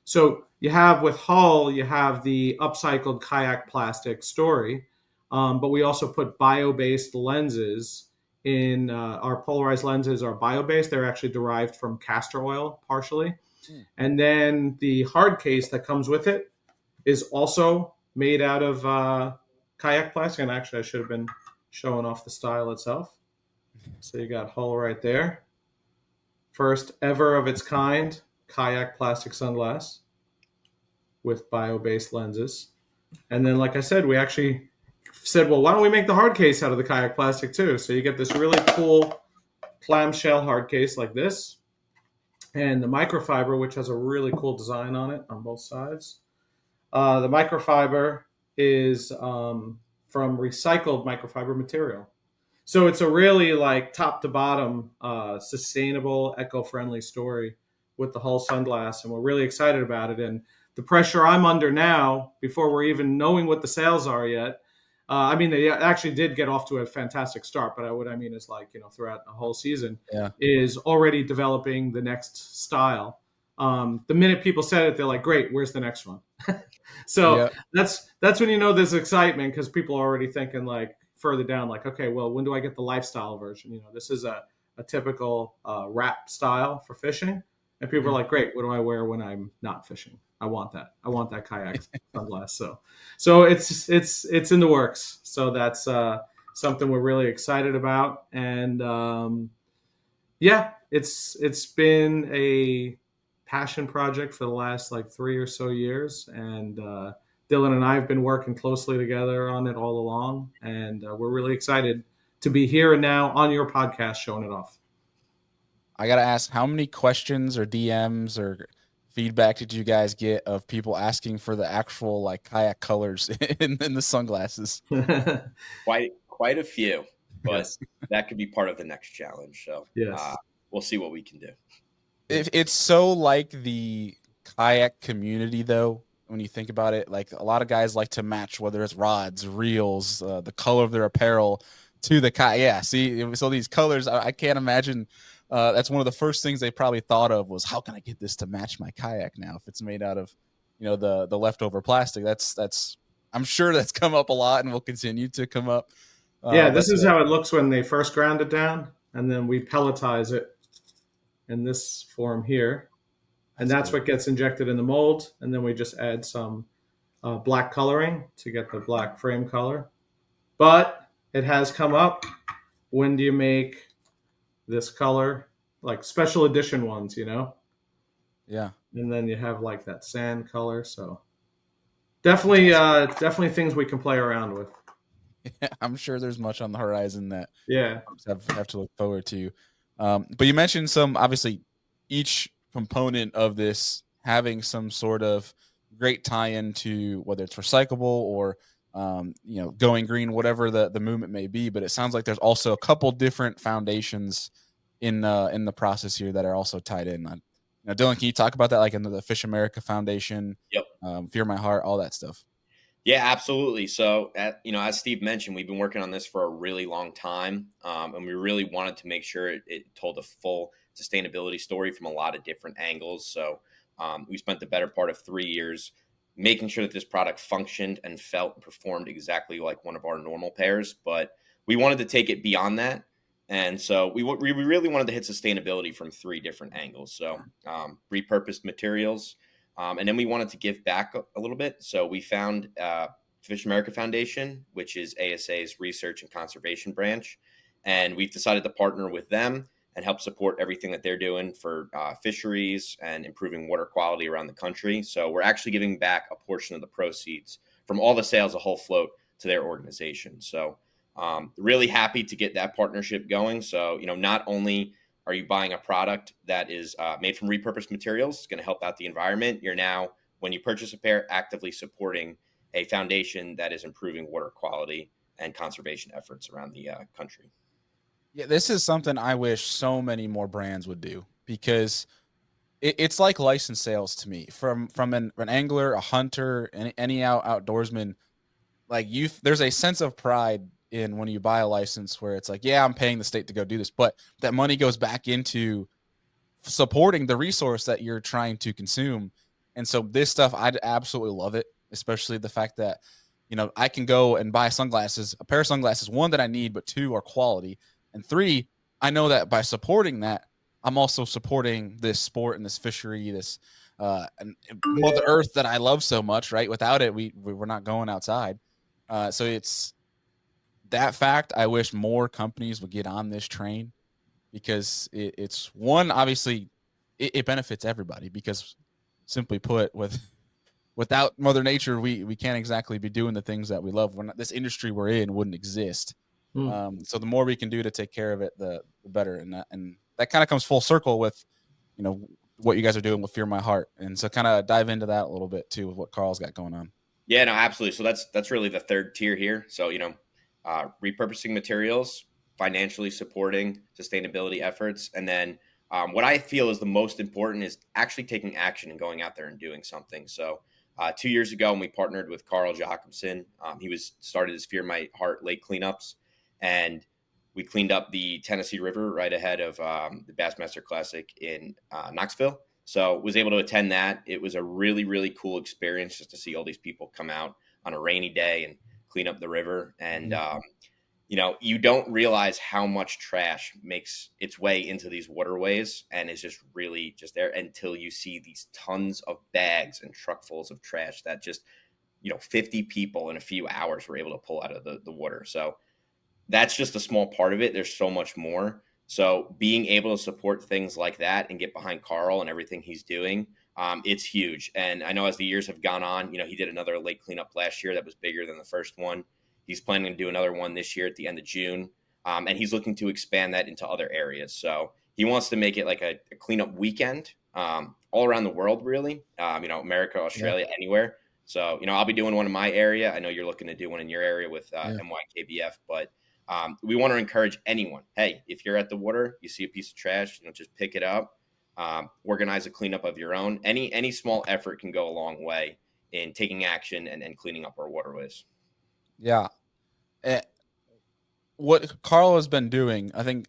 So you have with Hull, you have the upcycled kayak plastic story, but we also put bio-based lenses in. Our polarized lenses are bio-based. They're actually derived from castor oil partially. And then the hard case that comes with it is also made out of kayak plastic. And actually, I should have been showing off the style itself. So you got Hull right there. First ever of its kind kayak plastic sunglass with bio-based lenses. And then, like I said, we actually said, well, why don't we make the hard case out of the kayak plastic too? So you get this really cool clamshell hard case like this, and the microfiber, which has a really cool design on it on both sides. The microfiber is from recycled microfiber material. So it's a really like top to bottom, sustainable, eco-friendly story with the Hull sunglass, and we're really excited about it. And the pressure I'm under now, before we're even knowing what the sales are yet, I mean, they actually did get off to a fantastic start, but what I mean is like, throughout the whole season, Yeah. is already developing the next style. The minute people said it, they're like, great, where's the next one? So Yeah. that's when there's excitement, because people are already thinking like further down, like, okay, well, when do I get the lifestyle version? This is a typical wrap style for fishing, and people are like, great, what do I wear when I'm not fishing? I want that kayak sunglass. So it's in the works. So that's something we're really excited about, and yeah, it's been a passion project for the last like 3 or so years, and Dylan and I have been working closely together on it all along, and we're really excited to be here and now on your podcast showing it off. I gotta ask, how many questions or DMs or feedback did you guys get of people asking for the actual like kayak colors in the sunglasses? Quite a few, but Yes. that could be part of the next challenge. So Yes. we'll see what we can do. It's so like the kayak community though, when you think about it, like a lot of guys like to match, whether it's rods, reels, the color of their apparel to the kayak. Yeah, see, so these colors, I can't imagine. That's one of the first things they probably thought of was, how can I get this to match my kayak now if it's made out of, the leftover plastic. That's I'm sure that's come up a lot and will continue to come up. Yeah, But this is how it looks when they first ground it down, and then we pelletize it in this form here, and that's cool. what gets injected in the mold, and then we just add some black coloring to get the black frame color. But it has come up, when do you make this color, like special edition ones, Yeah. and then you have like that sand color. So definitely things we can play around with. I'm sure there's much on the horizon that Yeah. have to look forward to. But you mentioned some, obviously, each component of this having some sort of great tie-in to whether it's recyclable or going green, whatever the movement may be. But it sounds like there's also a couple different foundations in the process here that are also tied in. Dylan, can you talk about that, like in the Fish America Foundation, Yep. Fear My Heart, all that stuff? Yeah, absolutely. So, as Steve mentioned, we've been working on this for a really long time, and we really wanted to make sure it told a full sustainability story from a lot of different angles. So, we spent the better part of 3 years making sure that this product functioned and felt and performed exactly like one of our normal pairs. But we wanted to take it beyond that, and so we really wanted to hit sustainability from 3 different angles. So, repurposed materials. And then we wanted to give back a little bit. So we found Fish America Foundation, which is ASA's research and conservation branch. And we've decided to partner with them and help support everything that they're doing for fisheries and improving water quality around the country. So we're actually giving back a portion of the proceeds from all the sales of Whole Float to their organization. So Really happy to get that partnership going. So, not only are you buying a product that is made from repurposed materials, it's going to help out the environment. You're now, when you purchase a pair, actively supporting a foundation that is improving water quality and conservation efforts around the country. Yeah, this is something I wish so many more brands would do, because it's like license sales to me. From an angler, a hunter, any outdoorsman, like there's a sense of pride in when you buy a license where it's like, yeah, I'm paying the state to go do this, but that money goes back into supporting the resource that you're trying to consume. And so this stuff, I'd absolutely love it, especially the fact that, I can go and buy sunglasses, a pair of sunglasses, one that I need, but two are quality. And three, I know that by supporting that, I'm also supporting this sport and this fishery, this and Mother Earth that I love so much, right? Without it, we're not going outside. So it's that fact. I wish more companies would get on this train, because it's one, obviously it benefits everybody, because simply put, without Mother Nature, we can't exactly be doing the things that we love. This industry we're in wouldn't exist. Hmm. So the more we can do to take care of it, the better. And that kind of comes full circle with, what you guys are doing with Fear My Heart. And so kind of dive into that a little bit too, with what Carl's got going on. Yeah, no, absolutely. So that's really the third tier here. So, repurposing materials, financially supporting sustainability efforts, and then what I feel is the most important is actually taking action and going out there and doing something. So, 2 years ago, when we partnered with Carl Jacobson, he was started his Fear My Heart lake cleanups, and we cleaned up the Tennessee River right ahead of the Bassmaster Classic in Knoxville. So was able to attend that. It was a really, really cool experience just to see all these people come out on a rainy day and clean up the river. And, you don't realize how much trash makes its way into these waterways and is just really just there until you see these tons of bags and truckfuls of trash that just, 50 people in a few hours were able to pull out of the water. So that's just a small part of it. There's so much more. So being able to support things like that and get behind Carl and everything he's doing, it's huge. And I know as the years have gone on, he did another lake cleanup last year that was bigger than the first one. He's planning to do another one this year at the end of June, and he's looking to expand that into other areas. So he wants to make it like a cleanup weekend all around the world, really. America, Yeah. Australia, anywhere. So I'll be doing one in my area. I know you're looking to do one in your area with Yeah. MYKBF, but we want to encourage anyone. Hey, if you're at the water, you see a piece of trash, just pick it up. Organize a cleanup of your own. Any small effort can go a long way in taking action and cleaning up our waterways. Yeah. Eh, what Carl has been doing, I think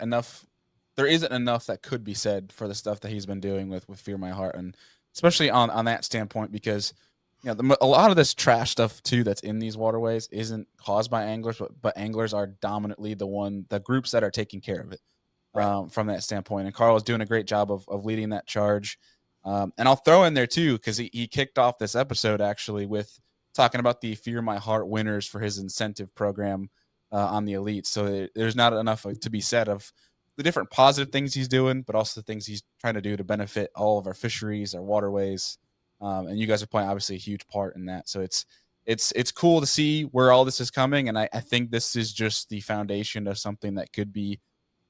there isn't enough that could be said for the stuff that he's been doing with Fear My Heart, and especially on that standpoint, because a lot of this trash stuff too that's in these waterways isn't caused by anglers, but anglers are dominantly the groups that are taking care of it, Right. from that standpoint. And Carl is doing a great job of leading that charge. And I'll throw in there too, because he kicked off this episode actually with talking about the Fear My Heart winners for his incentive program on the elite. So there's not enough to be said of the different positive things he's doing, but also the things he's trying to do to benefit all of our fisheries, our waterways. And you guys are playing obviously a huge part in that. So it's cool to see where all this is coming. And I think this is just the foundation of something that could be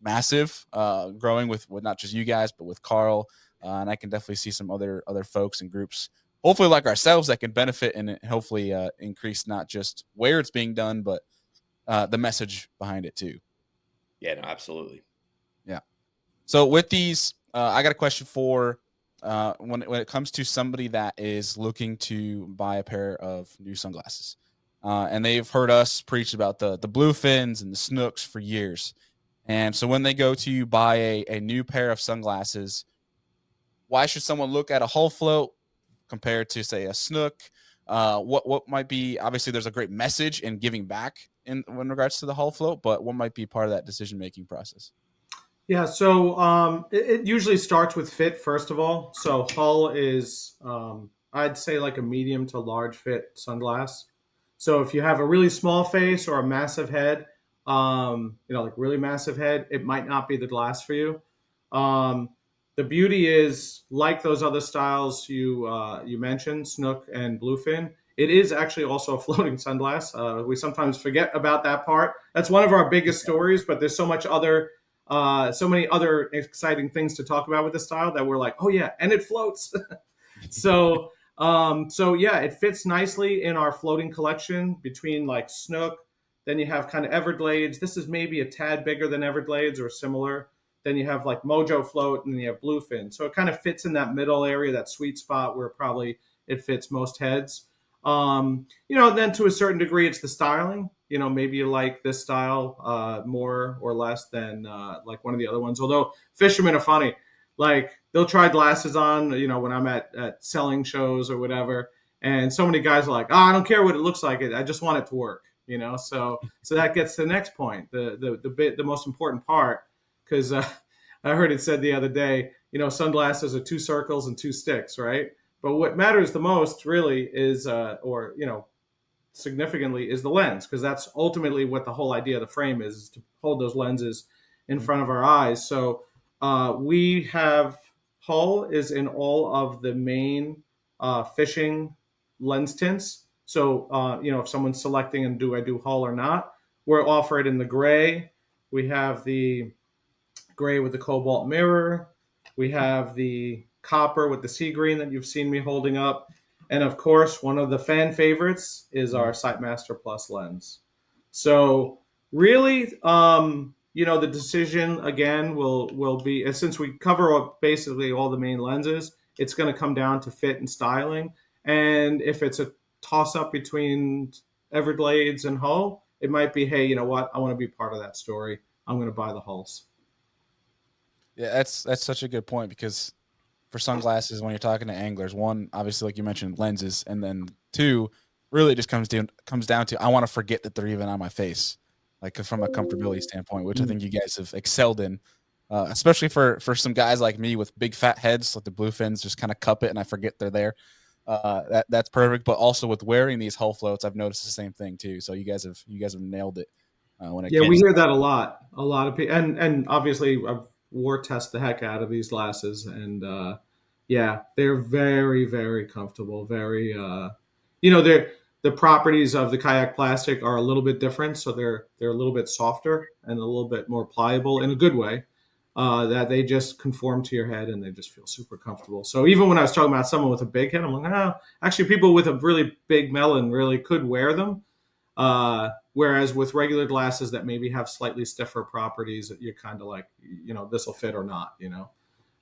massive, growing with not just you guys, but with Carl. And I can definitely see some other folks and groups, hopefully like ourselves, that can benefit and hopefully increase not just where it's being done, but the message behind it too. Yeah, no, absolutely. Yeah. So with these, I got a question for when it comes to somebody that is looking to buy a pair of new sunglasses, and they've heard us preach about the blue fins and the snooks for years. And so when they go to buy a new pair of sunglasses, why should someone look at a hull float compared to, say, a snook? What might be, obviously there's a great message in giving back in regards to the hull float, but what might be part of that decision making process? Yeah, so it usually starts with fit first of all. So hull is, I'd say, like a medium to large fit sunglass. So if you have a really small face or a massive head, like really massive head, it might not be the glass for you. Um, the beauty is, like those other styles you mentioned, snook and bluefin, it is actually also a floating sunglass. We sometimes forget about that part. That's one of our biggest stories, but there's so many other exciting things to talk about with the style that we're like, oh yeah, and it floats. So yeah, it fits nicely in our floating collection between like Snook. Then you have kind of Everglades. This is maybe a tad bigger than Everglades or similar. Then you have like Mojo Float, and then you have Bluefin. So it kind of fits in that middle area, that sweet spot where probably it fits most heads. Then to a certain degree, it's the styling. Maybe you like this style more or less than like one of the other ones. Although fishermen are funny, like they'll try glasses on, when I'm at selling shows or whatever, and so many guys are like, "Oh, I don't care what it looks like. I just want it to work." So that gets to the next point, the most important part, because I heard it said the other day, sunglasses are two circles and two sticks, right? But what matters the most really is, significantly, is the lens, because that's ultimately what the whole idea of the frame is to hold those lenses in front of our eyes. So we have Hull is in all of the main fishing lens tints. So if someone's selecting and do I do Hull or not, we're offered in the gray. We have the gray with the cobalt mirror. We have the copper with the sea green that you've seen me holding up. And of course, one of the fan favorites is our Sightmaster Plus lens. So really, the decision again will be, since we cover basically all the main lenses, it's going to come down to fit and styling. And if it's a toss up between Everglades and Hull, it might be, hey, you know what? I want to be part of that story. I'm going to buy the hulls. Yeah, that's such a good point, because for sunglasses, when you're talking to anglers, one, obviously, like you mentioned, lenses, and then two, really just comes down to I want to forget that they're even on my face, like from a comfortability standpoint, which I think you guys have excelled in, especially for some guys like me with big fat heads, like the Bluefins, just kind of cup it and I forget they're there. That's perfect. But also with wearing these hull floats, I've noticed the same thing too. So you guys have nailed it when it Yeah, we comes. hear that a lot. A lot of people, and obviously I've war test the heck out of these glasses, and yeah, they're very, very comfortable. Very, they're the properties of the kayak plastic are a little bit different, so they're a little bit softer and a little bit more pliable in a good way. That they just conform to your head and they just feel super comfortable. So even when I was talking about someone with a big head, I'm like, actually, people with a really big melon really could wear them. Whereas with regular glasses that maybe have slightly stiffer properties, you're kind of like, this will fit or not.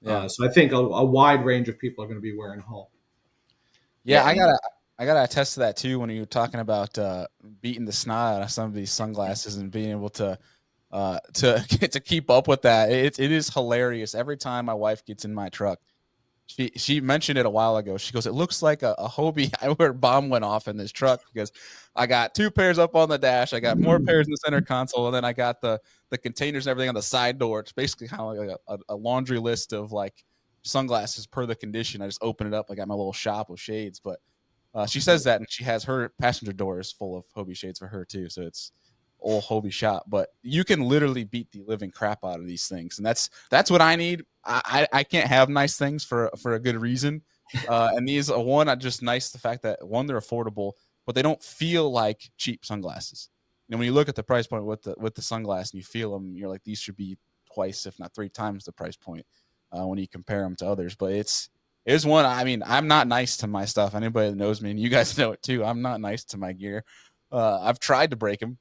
Yeah. So I think a wide range of people are going to be wearing Hull. Yeah, Yeah, I gotta attest to that too. When you're talking about beating the snot out of some of these sunglasses and being able to to keep up with that, it is hilarious. Every time my wife gets in my truck, she mentioned it a while ago. She goes, "It looks like a Hobie eyewear bomb went off in this truck," because I got two pairs up on the dash, I got more pairs in the center console, and then I got the containers and everything on the side door. It's basically kind of like a laundry list of like sunglasses per the condition. I just open it up. I got my little shop with shades, but she says that, and she has her passenger doors full of Hobie shades for her too. So it's old Hobie shop, but you can literally beat the living crap out of these things, and that's what I need. I can't have nice things for a good reason, and these are one. I just nice the fact that one, they're affordable, but they don't feel like cheap sunglasses. When you look at the price point with the sunglass and you feel them, you're like, these should be twice, if not three times, the price point when you compare them to others. But it's one. I mean, I'm not nice to my stuff. Anybody that knows me, and you guys know it too, I'm not nice to my gear. I've tried to break them.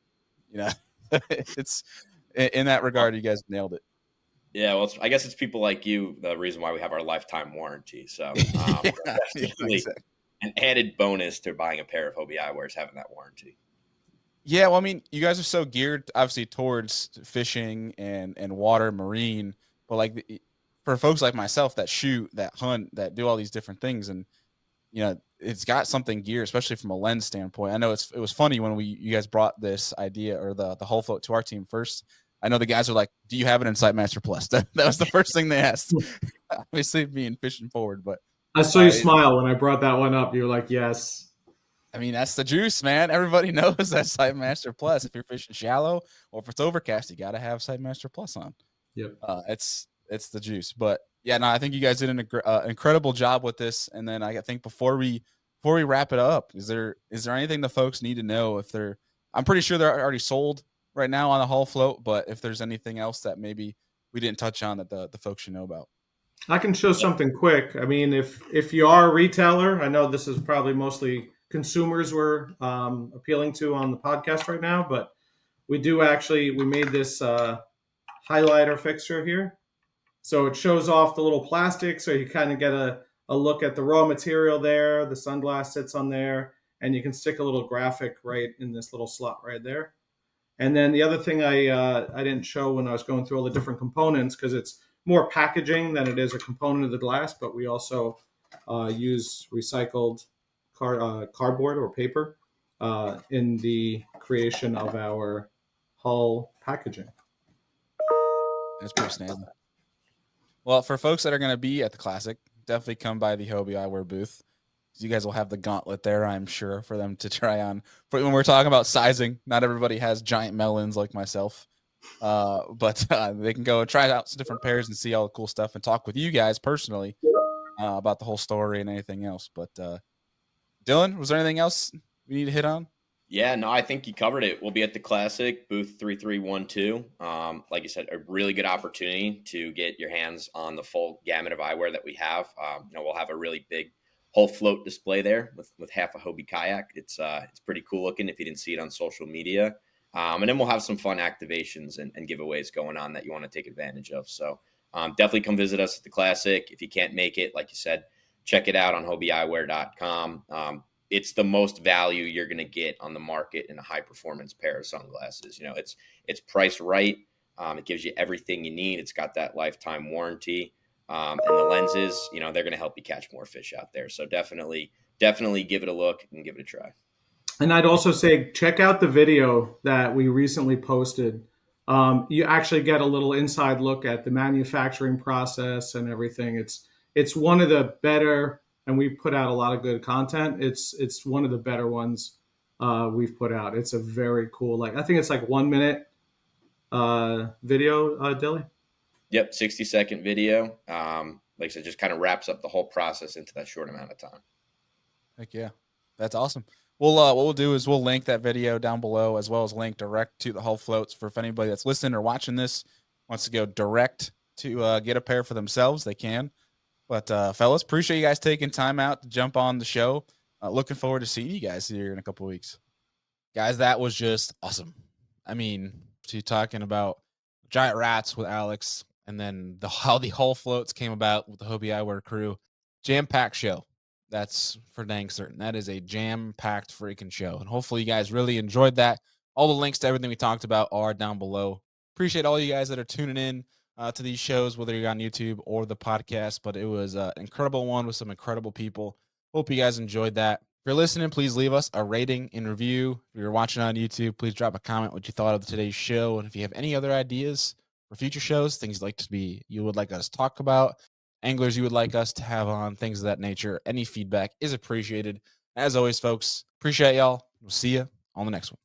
It's in that regard, you guys nailed it. yeah. Well, I guess it's people like you the reason why we have our lifetime warranty. So Yeah, that's definitely exactly. an added bonus to buying a pair of Hobie eyewears, having that warranty. Yeah, well, I mean, you guys are so geared, obviously, towards fishing and water, marine, but like for folks like myself that shoot, that hunt, that do all these different things, and it's got something gear, especially from a lens standpoint. I know it was funny when you guys brought this idea or the whole float to our team first. I know the guys are like, "Do you have it in Sightmaster Plus?" That was the first thing they asked. Obviously, being fishing forward, but I saw you smile when I brought that one up. You were like, yes. I mean, that's the juice, man. Everybody knows that Sightmaster Plus. If you're fishing shallow or if it's overcast, you got to have Sightmaster Plus on. Yep. It's the juice. But yeah, no, I think you guys did an incredible job with this. And then I think before we before we wrap it up, is there anything the folks need to know if they're? I'm pretty sure they're already sold right now on the Hull float, but if there's anything else that maybe we didn't touch on that the folks should know about. I can show something quick. I mean, if you are a retailer, I know this is probably mostly consumers we're appealing to on the podcast right now, but we made this highlighter fixture here. So it shows off the little plastic, so you kind of get a look at the raw material there. The sunglass sits on there, and you can stick a little graphic right in this little slot right there. And then the other thing I didn't show when I was going through all the different components, because it's more packaging than it is a component of the glass, but we also use recycled cardboard or paper in the creation of our hull packaging. That's pretty snazzy. Well, for folks that are going to be at the Classic, definitely come by the Hobie eyewear booth. You guys will have the gauntlet there, I'm sure, for them to try on. For when we're talking about sizing, not everybody has giant melons like myself, but they can go try out some different pairs and see all the cool stuff and talk with you guys personally about the whole story and anything else. But Dylan, was there anything else we need to hit on? Yeah, no, I think you covered it. We'll be at the Classic, booth 3312. Like you said, a really good opportunity to get your hands on the full gamut of eyewear that we have. We'll have a really big whole float display there with half a Hobie kayak. It's pretty cool looking if you didn't see it on social media. And then we'll have some fun activations and giveaways going on that you want to take advantage of. So definitely come visit us at the Classic. If you can't make it, like you said, check it out on HobieEyewear.com. It's the most value you're going to get on the market in a high performance pair of sunglasses. It's priced right. It gives you everything you need. It's got that lifetime warranty. And the lenses, they're going to help you catch more fish out there. So definitely give it a look and give it a try. And I'd also say, check out the video that we recently posted. You actually get a little inside look at the manufacturing process and everything. It's one of the better, and we put out a lot of good content. It's one of the better ones we've put out. It's a very cool, I think it's 1 minute video, Dilly. Yep, 60-second video. Like I said, just kind of wraps up the whole process into that short amount of time. Heck yeah, that's awesome. Well, what we'll do is we'll link that video down below, as well as link direct to the Hull floats for if anybody that's listening or watching this wants to go direct to get a pair for themselves, they can. But fellas, appreciate you guys taking time out to jump on the show. Looking forward to seeing you guys here in a couple of weeks. Guys, that was just awesome. I mean, to talking about giant rats with Alex, and then how the Hull floats came about with the Hobie Eyewear crew. Jam-packed show. That's for dang certain. That is a jam-packed freaking show. And hopefully you guys really enjoyed that. All the links to everything we talked about are down below. Appreciate all you guys that are tuning in to these shows, whether you're on YouTube or the podcast. But it was an incredible one with some incredible people. Hope you guys enjoyed that. If you're listening, please leave us a rating and review. If you're watching on YouTube, please drop a comment what you thought of today's show. And if you have any other ideas for future shows, things you would like us to talk about, anglers you would like us to have on, things of that nature, any feedback is appreciated. As always, folks, appreciate y'all. We'll see you on the next one.